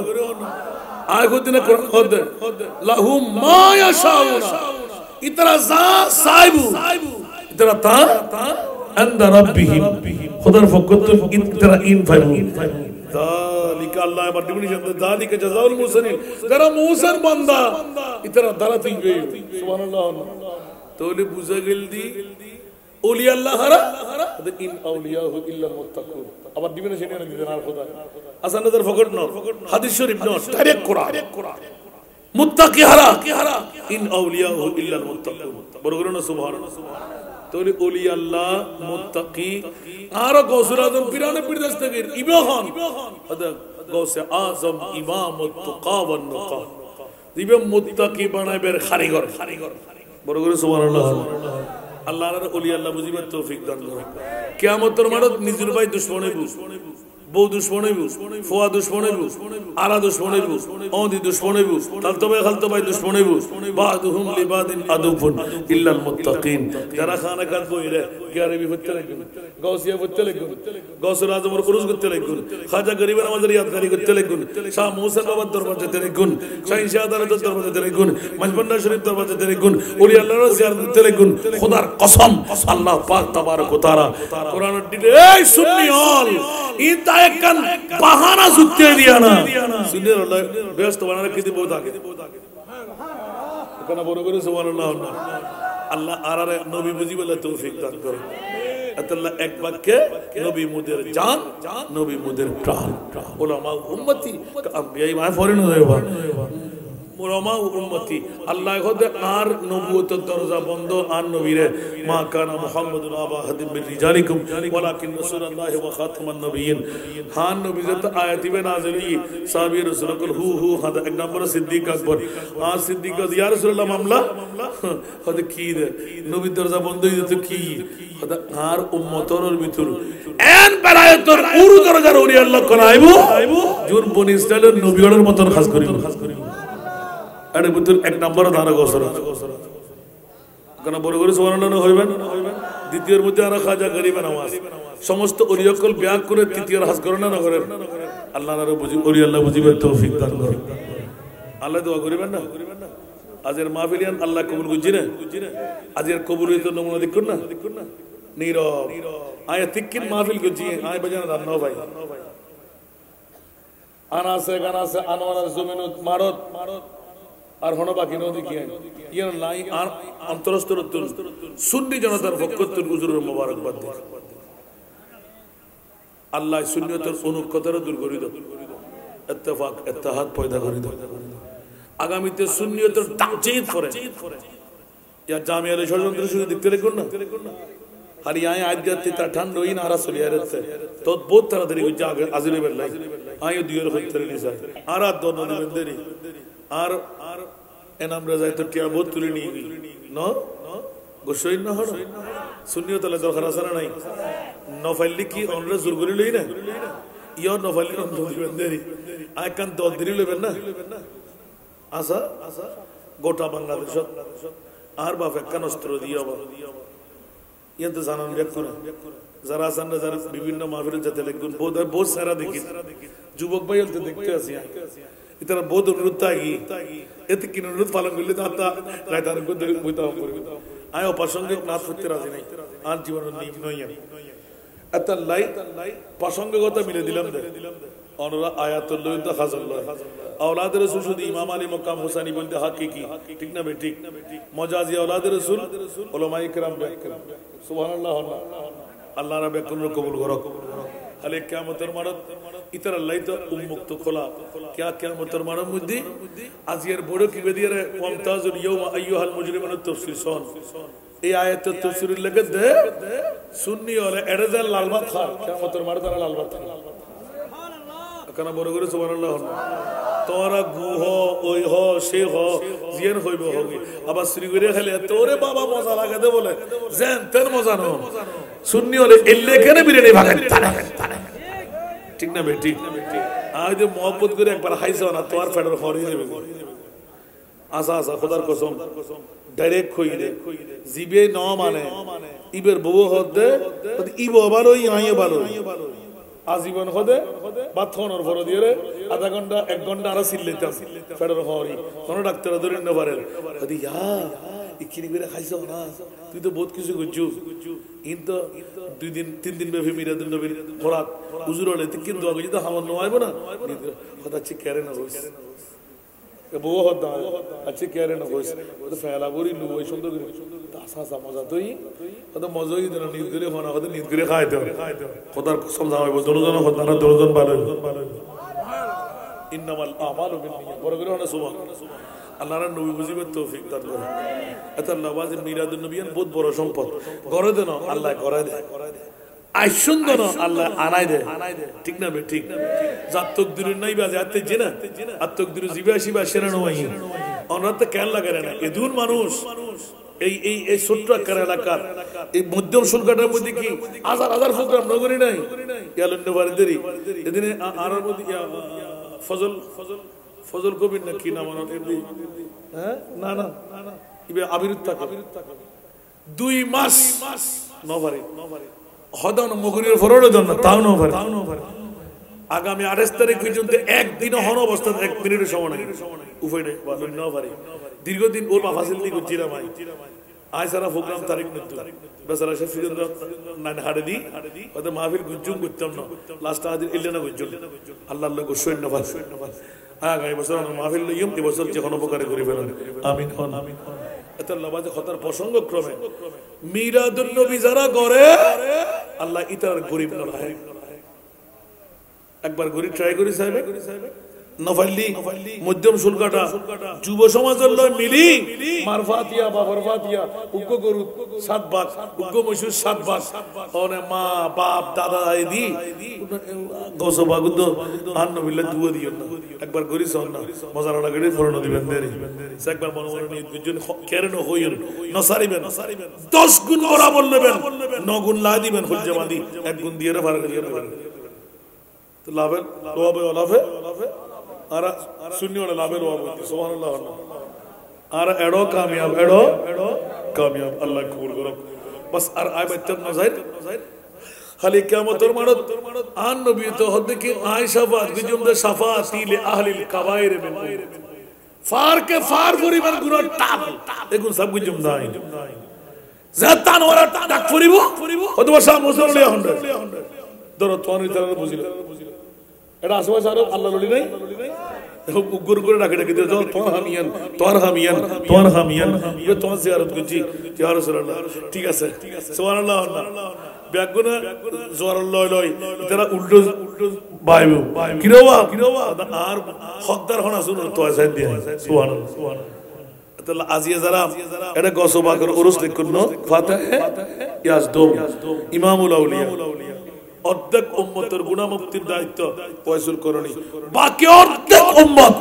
আয় কদিনে কোরআন খোদে লাহুম মা ইয়াশাউনা ইতারা যা সাইবু ইতারা তা ইনদা রাব্বিহিম খোদার ফকত ইতারা ইন ফাইবু যালিকা আল্লাহ এবার ডেফিনিশন দে যালিকা জাযাউল মুহসিনিন যারা মুহসিন বান্দা ইতারা দারাতি বে সুবহানাল্লাহ। তাহলে বুঝা গেল দি ওলি আল্লাহ হারা ইন আউলিয়াহু ইল্লাল মুত্তাকুন। আবার ডেফিনিশন এনে দিবেন আর খোদা আসান নজর ফকট ন হাদিস শরীফ ন ডাইরেক্ট কোরআন মুত্তাকি হারা ইন আউলিয়াহু ইল্লাল মুত্তাকুন বড় করে না সুবহানাল্লাহ। তাহলে ওলি আল্লাহ মুত্তাকি আর গৌসুল আজম পিরানে পীর দস্তগীর ইবহান আদা গৌসে আজম ইমামুত তুকা ওয়ান নুকা দিবে মুত্তাকি বানাইবের কারিগর বড় করে সুবহানাল্লাহ। আল্লাহর ওলি আল্লাহ বুঝিবার তৌফিক দান করুন। কিয়ামতের মাঠত নিজের ভাই দুশমন হইব, বউ দুশমন হইব, ফুয়া দুশমন হইব, আলা দুশমন হইব, ওদি দুশমন হইব, খালতো ভাই দুশমন হইব। বাদুহুম লিবাদিন আদুফুন ইল্লাল মুত্তাকিন। যারা খানা কাট বইরে গ্যারেবি হতে লাগবেন, গাউসিয়া হতে লাগবেন, গাউসুল আজমের কুরুজ করতে লাগবেন, খাজা গরিবের আমাদের ইয়াদগারি করতে লাগবেন, শাহ মুহসিন বাবার দরবার যেতে লাগবেন, শাহী শাহ আদালতের দরবার যেতে লাগবেন, মজবন্না শরীফ দরবার যেতে লাগবেন, ওলি আল্লাহর জিয়ারত করতে লাগবেন। খোদার কসম আল্লাহ পাক তাবারক ওয়া তাআলা কোরআনের দিকে এই সুন্নি হল ইতা একখান বাহানা যুক্তি দিয়া না সুন্নি হল ব্যস্ত বানারে কি দিব থাকে কেন বড় করে সুবহানাল্লাহ আল্লাহ আরারে নবী বুঝি বলে তৌফিক দান করো। আল্লাহ এক বাক্যে নবী মুদের জান, নবী মুদের প্রাণ, উলামা উম্মতি আম্বিয়া মা ফরিন হইবা উলামা উম্মতি আল্লাহ খোদে আর নবুয়তের দরজা বন্ধ আর নবীরে মা কানা মুহাম্মাদুন আবা হাদিম মিন রিজালিকুম ওয়ালাকিন রাসূলুল্লাহি ওয়া খাতামান নবিয়্যিন। হান নবী যত আয়াতি বে নাযিল হুই সাহাবী রাসূলুল হু হাদা এক নম্বর সিদ্দিক আকবর আর সিদ্দিক ইয়া রাসূলুল্লাহ মামলা খোদে কি দে নবী দরজা বন্ধ হই তো কি খোদা আর উম্মতর ভিতর এন বেলায়েতর উরু দরজার ওলি আল্লাহ কোনাইবো জুর বনি ইসরাইলের নবীদের মতন খাস করিব আরে বুতুর এক নম্বর ধারা গোসরা কেন বড় করে সুবহানাল্লাহ হইবেন। দ্বিতীয়র মধ্যে আর খাজা গরিব নামাজ সমস্ত ওলিয়াকল ব্যাগ করে তৃতীয়র হাজ করে না করেন আল্লাহ না বুঝি ওলি আল্লাহ বুঝিবেন তৌফিক দান করেন। আল্লাহ দোয়া করিবেন না আজের মাহফিলিয়ান আল্লাহ কবুল বুঝি না আজের কবুল হইতো নমুনা দেখুন না নীরব আয়া তিক্কিন মাহফিল করছি আয় বাজানা রান্না ভাই আনাসে গানাসে আনোয়ার জমিনত মারত আর হনো বাকি নদী কি ইয়ার লাই আর অন্তরস্থরতুল সুন্নি জনতার পক্ষতুল হুজুরের মোবারকবাদ দেন আল্লাহ সুন্নিয়তের অনুকতর দূর করে দাও ইত্তেফাক ইত্তেহাদ পয়দা করে দাও আগামীতে সুন্নিয়তের তাকজিদ করে ইয়া জামিয়া আলে ষড়যন্ত্র শুরু দেখতে দেখুন না আর ইয়ায় আজগাতে তা ঠান্ডা হই না আর চলে আসছে তো বহুত তাড়াতাড়ি হইছে আগে আজিলে বেলাই আয় দুইয়ের হইতে নিছে আর দন দিবেন দেরি আর এনাম রাজায় তো টিয়া বহুত তুলে নিয়ে গই ন গোসই না হড় সুন্নিয়ত আলে দরকার আছে না নাই নফাইলি কি অনরে জোর করে লই না ইয়া নফাইলি অন দিবেন দেরি আয় কান তো দেরি লইবেন না আসা গোটা বাংলাদেশ আর বাপ একখান অস্ত্র দিয়ে ইয়াতে জানান ব্যক্ত না যারা আছেন না যারা বিভিন্ন মাহফিলে যেতে লাগবেন বহুত সারা দেখি যুবক ভাই হলতে দেখতে আসি ইতারা বহুত অনুরোধ থাকি এতে কিন অনুরোধ পালন করলে তা রায়তার বইতাম করবে আয় অপ্রাসঙ্গিক নাচ করতে রাজি নাই আর জীবনের নিয়ম নই এত লাই প্রাসঙ্গিকতা মিলে দিলাম অনরা আয়াতুল লইতা খাজাল্লাহ औलाद रसूल শুধু ইমাম আলী মক্কাম হুসাইনি বলতে হাকিকি ঠিক না বে ঠিক মজাজি औलाद রসুল উলামায়ে কেরাম ব্যাখ্যা সুবহানাল্লাহ আল্লাহ রাব্বে কোন কবুল করক আলে কিয়ামতের মারত ইতার আল্লাহ তো উন্মুক্ত খোলা কিয়া কিয়ামতের মারত মধ্যে আজিয়ার বড় কি বেদিয়ারে মুমতাজুল ইয়াউমা আইয়ুহাল মুজরিমুন তাফসীর শোন এই আয়াতের তাফসীরের লাগে দে সুন্নি ওরে এরেজাল লালবাত খা কিয়ামতের মারত আর লালবাত কেন বড় করে সুবহানাল্লাহ তোরা গুহ ওই হ সে হ জিয়ান হইব হবে আবার শ্রী করে খেলে তোরে বাবা মজা লাগাতে বলে জেন তের মজা নো সুন্নি হলে এলে কেন বিরিয়ানি ভাগাই ঠিক না বেটি আজ মোহাম্মত করে একবার হাইছো না তোর ফেডার হরিয়ে যাবে আসা আসা খোদার কসম ডাইরেক্ট কই দে জিবে ন মানে ইবের বউ হদে ইবো ভালোই আইও ভালোই আজীবন হদে বাথনের ফর দিয়ে আধা ঘন্টা 1 ঘন্টা আর সিল্লেতাম ফেডার হরি কোন ডাক্তার ধরে না পারে কদি ইয়া ইকিনি করে খাইছো না তুই তো বহুত কিছু করছু কিন্তু 2 দিন 3 দিন ব্যাপী মিরাদুল নবীর খোরাক হুজুর হলে কিন্তু দোয়া করি তো হামন নয়ব না কথা ঠিক করে না হইস বউ হদা আচ্ছা কেরে না হইস তো ফেলা বড়ি লু ওই সুন্দর করে তাসা মজা তুই কত মজাই দেন নিজ করে খানা কত নিজ করে খাইতে খোদার কসম জামাইবো দরজন খোদা না দরজন ভালো ইন্নামাল আমালু বিন্নিয়াত বড় করে না সুবহানাল্লাহ আল্লাহর নবী বুঝিবে তৌফিক দান করে এত নওয়াজে মিলাদুন নবিয়ান বহুত বড় সম্পদ করে দেন আল্লাহ করে দেয় আই সুন্দর আল্লাহ আনাই দে ঠিক না বে ঠিক যার তকদির নাই বাজে আতে জিনা আর তকদির জিবা শিবা সেরা নয় অনার তো কেন লাগে না এদুন মানুষ এই এই এই ছোট্ট আকার এলাকার এই মধ্যম শুল্কাটার মধ্যে কি হাজার হাজার প্রোগ্রাম নগরী নাই ইয়ালন্ড বাড়িদেরই এদিনে আর মধ্যে ফজল ফজল ফজল কবির না কি নাম হ্যাঁ না না ইবে আবিরুত থাকে 2 মাস নভারে হদান মগরির ফরড় জন তাও নভারে আগামী 28 তারিখ পর্যন্ত একদিনও হন অবস্থা 1 মিনিটের সময় নাই উফাইনে বা নভারে দীর্ঘদিন ওর মাফাসিল দি গজিরা ভাই আজ সারা প্রোগ্রাম তারিখ নতুন বেচারা শেখ ফিরুজ নান হাড়ে দি ওদের মাহফিল গুজুম করতাম না লাস্ট আদিন ইল্লানা গুজুম আল্লাহ আল্লাহ গোসইন নভার আগামী বছর আমরা মাহফিল লইম এই বছর যে কোনো প্রকারে করে ফেলেন আমিন আমিন এত লবাজে খতার প্রসঙ্গ ক্রমে মিলাদুন নবী যারা করে আল্লাহ ইতার গরিব নয় একবার গরিব ট্রাই করি সাহেব নফাল্লি মধ্যম শুল্কাটা যুব সমাজের লয় মিলি মারফাতিয়া বা ফরফাতিয়া উগ্গ গরু 7 ভাগ উগ্গ মসুর 7 ভাগ ওনে মা বাপ দাদা আইদি গোসো বাগুদ আন্নবিল্লাহ দুয়া দিও না একবার গরি সন না মজারা লাগড়ি ফরন দিবেন দেরি একবার মনোমন নিয়ে দুজন কেরনো হইন নসারিবেন 10 গুণ বরাবর নেবেন 9 গুণ লা দিবেন খুলজামাদি 1 গুণ দিয়ে রাফার দিবেন তো লাভে লোবে লাভে আর সুন্নি ওলা লাভে লোবে সুবহানাল্লাহ আর এড়ো কামিয়াব আল্লাহ কবুল করুক বাস আর আই বাইতাম নজাইর খালি কিয়ামতের মানত আন নবী তো হদে কি আয়েশা বাদ গুজুমদে শাফাতি লি আহলিল কাবায়ের মিন ফার কে ফার পরিমাণ গুনাহ টাপ দেখুন সব গুজুম নাই জাতান ওরা ডাক পরিব অথবা সা মুসলিম হন্ড ধরো তোনি তার বুঝিল এটা আশেপাশে আরো আল্লাহ ললি নাই উগ্র করে ডাকে ডাকে দিয়ে তোর হামিয়ান তোমার জিয়ারত করছি ইয়া রাসূলুল্লাহ ঠিক আছে সুবহানাল্লাহ ব্যাগুনা জোয়ারাল্লাহ লয় তারা উল্টো বাইবো কিরবা আর হকদার হনা শুনো তো আসাই দিয়ে সুবহানাল্লাহ তাআলা আজিয়া যারা এটা গসবাকর উরুস লিখুন ফাতিহা ইয়াজদুম ইমামুল আউলিয়া অর্ধেক উম্মতের গুনাহ মুক্তির দায়িত্ব ফয়সাল করনি বাকি অর্ধেক উম্মত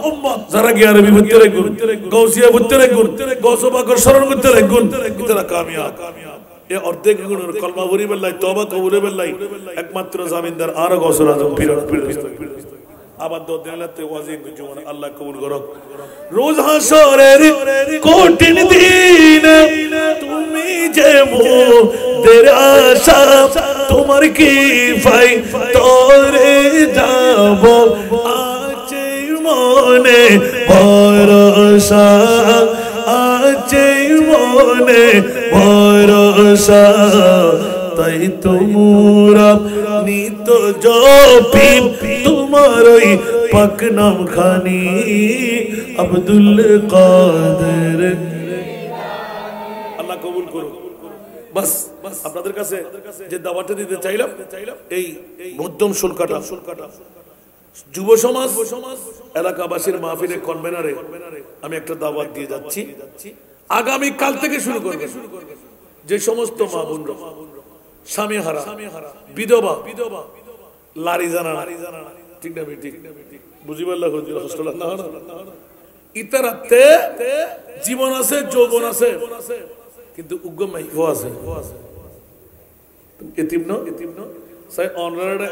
যারা গিয়ারে বিপত্তি রাখুন গৌসিয়া বুত্তে রাখুন গৌসবাকর শরণ করতে রাখুন তারা কামিয়াব এই অর্ধেক গুণের কলমা পড়ি বেলাই তওবা কবুল বেলাই একমাত্র জামিনদার আর গৌসুল আজম পীর আবার দিলাতে ওয়াজিব জুমান আল্লাহ কবুল করুক রোজ হাসরের কঠিন দিন তুমি যে মোদের আশা তোমার কি ভাই তোরে যাব আছে মনে ভরসা আছে মনে ভরসা তাই তোমরা নিত জপি তোমার ওই পাক নাম খানি আব্দুল কাদের আল্লাহ কবুল করুন বাস আপনাদের কাছে যে দাওয়াতটা দিতে চাইলাম এই মধ্যম শুল্কাটা যুব সমাজ এলাকাবাসীর মাহফিলে কনভেনারে আমি একটা দাওয়াত দিয়ে যাচ্ছি আগামী কাল থেকে শুরু করবে যে সমস্ত মা বোনরা স্বামী হারা বিধবা লারি জানা ঠিক না ঠিক বুঝি পারলা হোস্টেল না ইতারাতে জীবন আছে যৌবন আছে কিন্তু উগ্র মাইফো আছে এতিম সাই অনলাইনে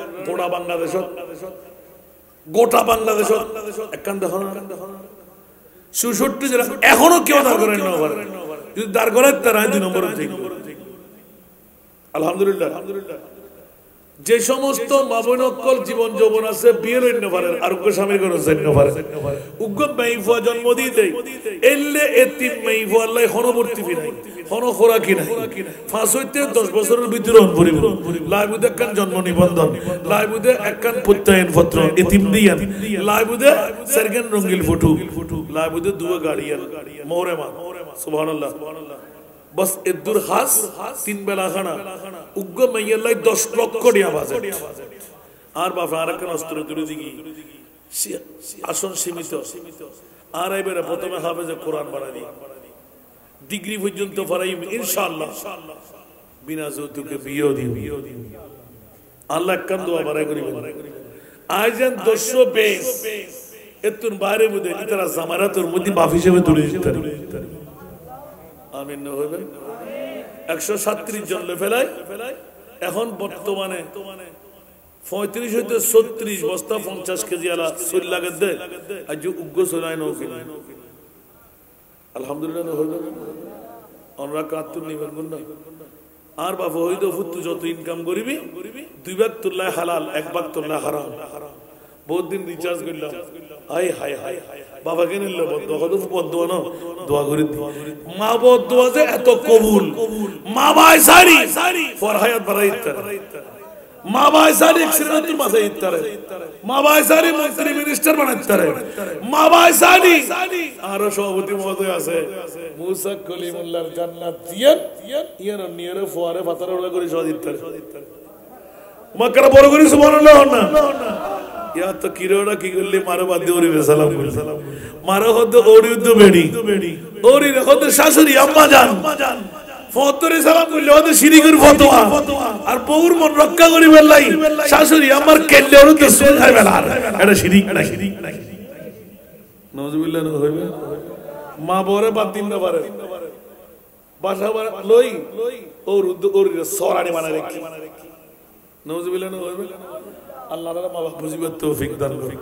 গোটা বাংলাদেশ একখান দেখো 66 জেলা এখনো কেউ দাঁড় করেন না যদি দাঁড় করেন তারা 2 নম্বরে ঠিক আলহামদুলিল্লাহ যে সমস্ত মাবনকল জীবন যৌবন আছে বিয়ের অন্য পারেন আর উগ্র স্বামীর কোনো জন্য পারেন উগ্র মাইফা জন্ম দিয়ে দেয় এলে এতিম মাইফা আল্লাহ হনবর্তী নাই হন খোরাকি নাই 5 হইতে 10 বছরের ভিতরে অনপরিব লাইবুদে একখান জন্ম নিবন্ধন লাইবুদে একখান প্রত্যয়ন পত্র এতিম দিয়ান লাইবুদে সারগান রঙ্গিল ফটো লাইবুদে দুয়া গাড়িয়ান মোরেমা সুবহানাল্লাহ बस इधर हास 3 बेला खाना उग्र मैयल्लाई 10 লক্ষ টাকা বাজেট আর বাবা আরেকটা অস্ত্র তুলে দিগি আসন সীমিত আর এবারে প্রথমে হাফেজে কোরআন বানাই দি ডিগ্রি পর্যন্ত পড়াই ইনশাআল্লাহ বিনা যৌতুকে বিয়ে দিও আল্লাহ কান দোয়া বাড়াই করিবেন আইজান 220 এতুন বাইরে মধ্যে ইতারা জামারাতের মধ্যে বাপ হিসেবে তুলে দিতে আমিন হইবে 137 জন ফেলাই এখন বর্তমানে 35 হইতে 36 বস্তা 50 কেজি আলা সল লাগে দে আজ উগ্র সরাই নও কিনা আলহামদুলিল্লাহ হইবে আমরা কাতুন নিবেন গুণ আর বাবা হইতো ফুটু যত ইনকাম করিবি 2 ভাগ তুল্লাহ হালাল 1 ভাগ তুল্লাহ হারাম বহুত দিন রিচার্জ করলাম হাই হাই হাই বাবা কে নিল বদ্ধ কত বদ্ধ না দোয়া করে মা বদ্ধ আছে এত কবুল মা ভাই সারি ফর হায়াত বাড়াইতে মা ভাই সারি এক্সিলেন্ট মাসে ইত্তারে মা ভাই সারি মন্ত্রী মিনিস্টার বানাইতারে মা ভাই সারি আর সভাপতি মহোদয় আছে মুসা কলিমুল্লাহর জান্নাত দিয়েন ইয়ার নিয়ারে ফোয়ারে ফাতারে ওলা করে সদিত্তারে মাকরা বড় করে সুবহানাল্লাহ না ইয়া তো কিরোড়া কি করলি মারো বাদে ওরি সালাম করি মারো হদ ওরি উদ্দ বেড়ি ওরি হদ শাশুড়ি আম্মা জান ফতরে সালাম করলে হদ শিরিকের ফতোয়া আর বউর মন রক্ষা করি বেলাই শাশুড়ি আমার কেল্লে ওর তো সুন খাই বেলা এটা শিরিক নাউজুবিল্লাহ না হইবে মা বরে বাদ দিন না পারে বাসা লই ওর উদ্দ ওরি সরানি বানায় রেখি নাউজুবিল্লাহ না হইবে আল্লাহ তাআলা মা বাপ বুঝিবার তৌফিক দান করুন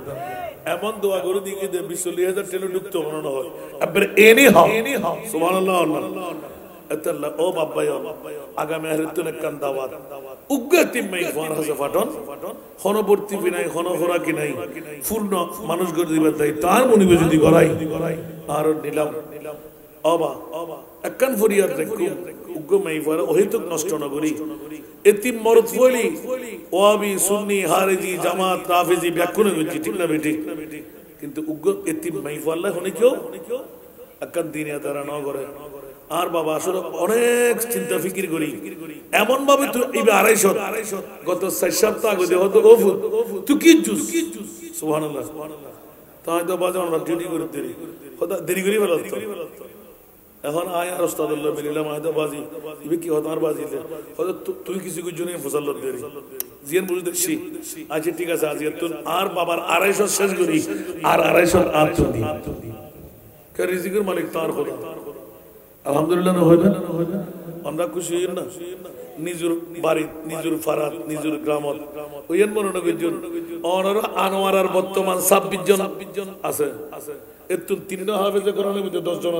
এমন দোয়া করে দিকে যে 20000 টেলে ঢুকতো মনে না হয় আবার এনি হাও সুবহানাল্লাহ আল্লাহ ও বাবা আগামী আখিরাতে কান দাওয়াত উগ্গতি মাই ফার হাসে ফাটন হনবর্তী বিনাই হনহরা কি নাই পূর্ণ মানুষ গড় দিবার তাই তার মনিবে যদি গড়াই আর নিলাম অবা একখান ফরিয়াদ রাখু উগ্গ মাই ফার ওহিতুক নষ্ট না করি এতিম মরদ ফলি ওয়াবি সুন্নি হারিজি জামাত রাফিজি ব্যাকুনে গজি ঠিক না বেটি কিন্তু উগ্গ এতিম মাই ফাল্লাহ হনে কেউ একখান দিনে তারা ন করে আর বাবা আসলে অনেক চিন্তা ফিকির করি এমন ভাবে তুই এই 250 গত 6 সপ্তাহ আগে হতো ওফু তুই কি জুস সুবহানাল্লাহ তাই তো বাজার আমরা ডিউটি করে দেরি খোদা দেরি করি বলো তো এখন আয় আর উস্তাদুল্লাহ মিলিলাম আয়দা বাজি ইবে কি হতো আর বাজি খোদা তুই কিছু কিছু জন্য ফসল দেরি জিয়ান বুঝ দেখছি আচ্ছা ঠিক আছে আজ তুই আর বাবার 250 শেষ করি আর 250 আর তুই কে রিজিকের মালিক তার খোদা আলহামদুলিল্লাহ না হইবে আমরা খুশি হই না নিজের বাড়ি নিজের ফারাত নিজের গ্রামত ওইন মনে কইজন অনর আনোয়ারার বর্তমান 26 জন আছে এতুন তিনটা হাফেজে কোরআনের মধ্যে 10 জন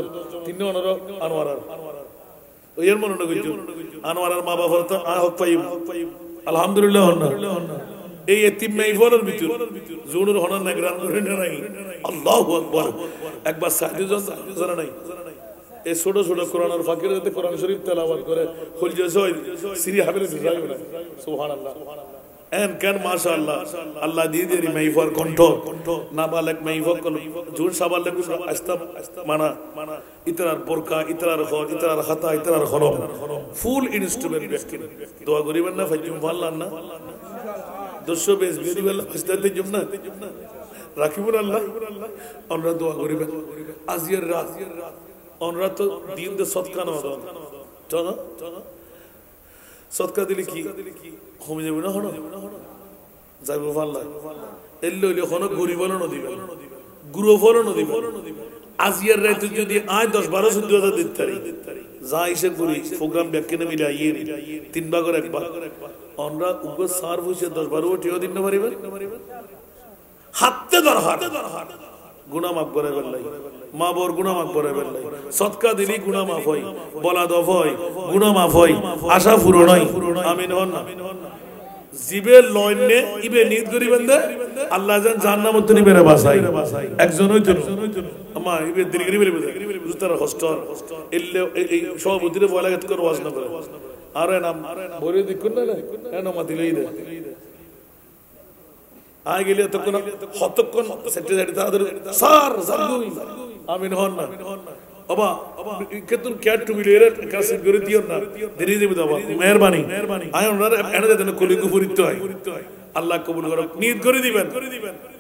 তিনটা অনর আনোয়ারার ওইন মনে কইজন আনোয়ারার মা বাবার তো হক পাইব আলহামদুলিল্লাহ এই এতিম মাইফরের ভিতর জুনুর হনার নাগরান করে নাই আল্লাহু আকবার একবার সাইদুজন জানা নাই এই ছোট ছোট কোরআনের ফাকির যাতে কোরআন শরীফ তেলাওয়াত করে খুলজে সই সিরি হাবিলে যাই না সুবহানাল্লাহ এন কান মাশাআল্লাহ আল্লাহ দিয়ে দেরি মাইফর কণ্ঠ নাবালেক মাইফর কল জোর সাবালেক আস্তাব মানা ইতরার বোরকা ইতরার খ ইতরার খাতা ইতরার খরম ফুল ইনস্ট্রুমেন্ট বেসকিন দোয়া করিবেন না ফাজুম ফাল্লান না 220 বেরি বেলা আস্তাতে জুমনা রাখিবুন আল্লাহ আমরা দোয়া করিবেন আজিয়ার রাত আমরা তো দিন দে সদকা না চলো সদকা দিলে কি কমে যাবে না হনো যাইব ভাল্লা এলে হইলে হনো গরিব হলো দিবে গুরু ফলো দিবে আজিয়ার রাতে যদি আয় 10-12 14,000 দিতে পারি যা এসে করি প্রোগ্রাম ব্যাখ্যা মিলে আইয়ে 3 ভাগের 1 ভাগ আমরা উগো সার বসে 10-12 ওটিও দিন না পারিবেন হাতে ধর হাত গুনাহ মাফ করে বললাই মা বর গুনাহ মাফ করে বললাই সদকা দিলি গুনাহ মাফ হয় বলা দফ হয় গুনাহ মাফ হয় আশা পূরণ হয় আমিন হন না জিবে লয়নে ইবে নিদ করিবেন দে আল্লাহ জান জাহান্নামত তো নিবেরে বাসাই একজন হইতো আমা ইবে দিরি করি বলে বুঝতার হস্টর এলে এই সভাপতিরে বলা গেত করে ওয়াজ না করে আরে নাম বলে দেখুন না কেন মা দিলেই দে আই গেলে তখন হতক্ষণ সেক্রেটারি তাদের স্যার জারগুই আমিন হন না বাবা কেতুন ক্যাট টু বিলের কাছে করে দিও না দেরি দেব বাবা মেহেরবানি আই ওনার এনে দেন কলিগু পরিত্য হয় আল্লাহ কবুল করো নিয়ত করে দিবেন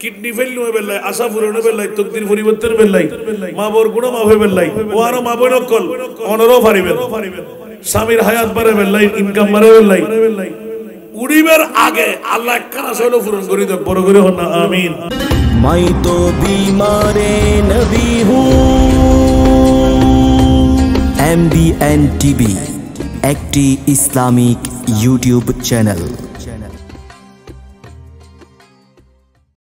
কিডনি ফেল নয় বেলাই আশা পূরণ হবে বেলাই তকদির পরিবর্তন বেলাই মা বর গুনাহ মাফ হবে বেলাই ও আর মা বর কল অনরো পারিবেন স্বামীর হায়াত বাড়ে বেলাই ইনকাম বাড়ে বেলাই উড়িবার আগে আল্লাহ কানা সলো পূরণ করে দেব বড় করে হন না আমিন मैं तो बीमारे नबी हूँ MBN TV একটি ইসলামিক ইউটিউব চ্যানেল।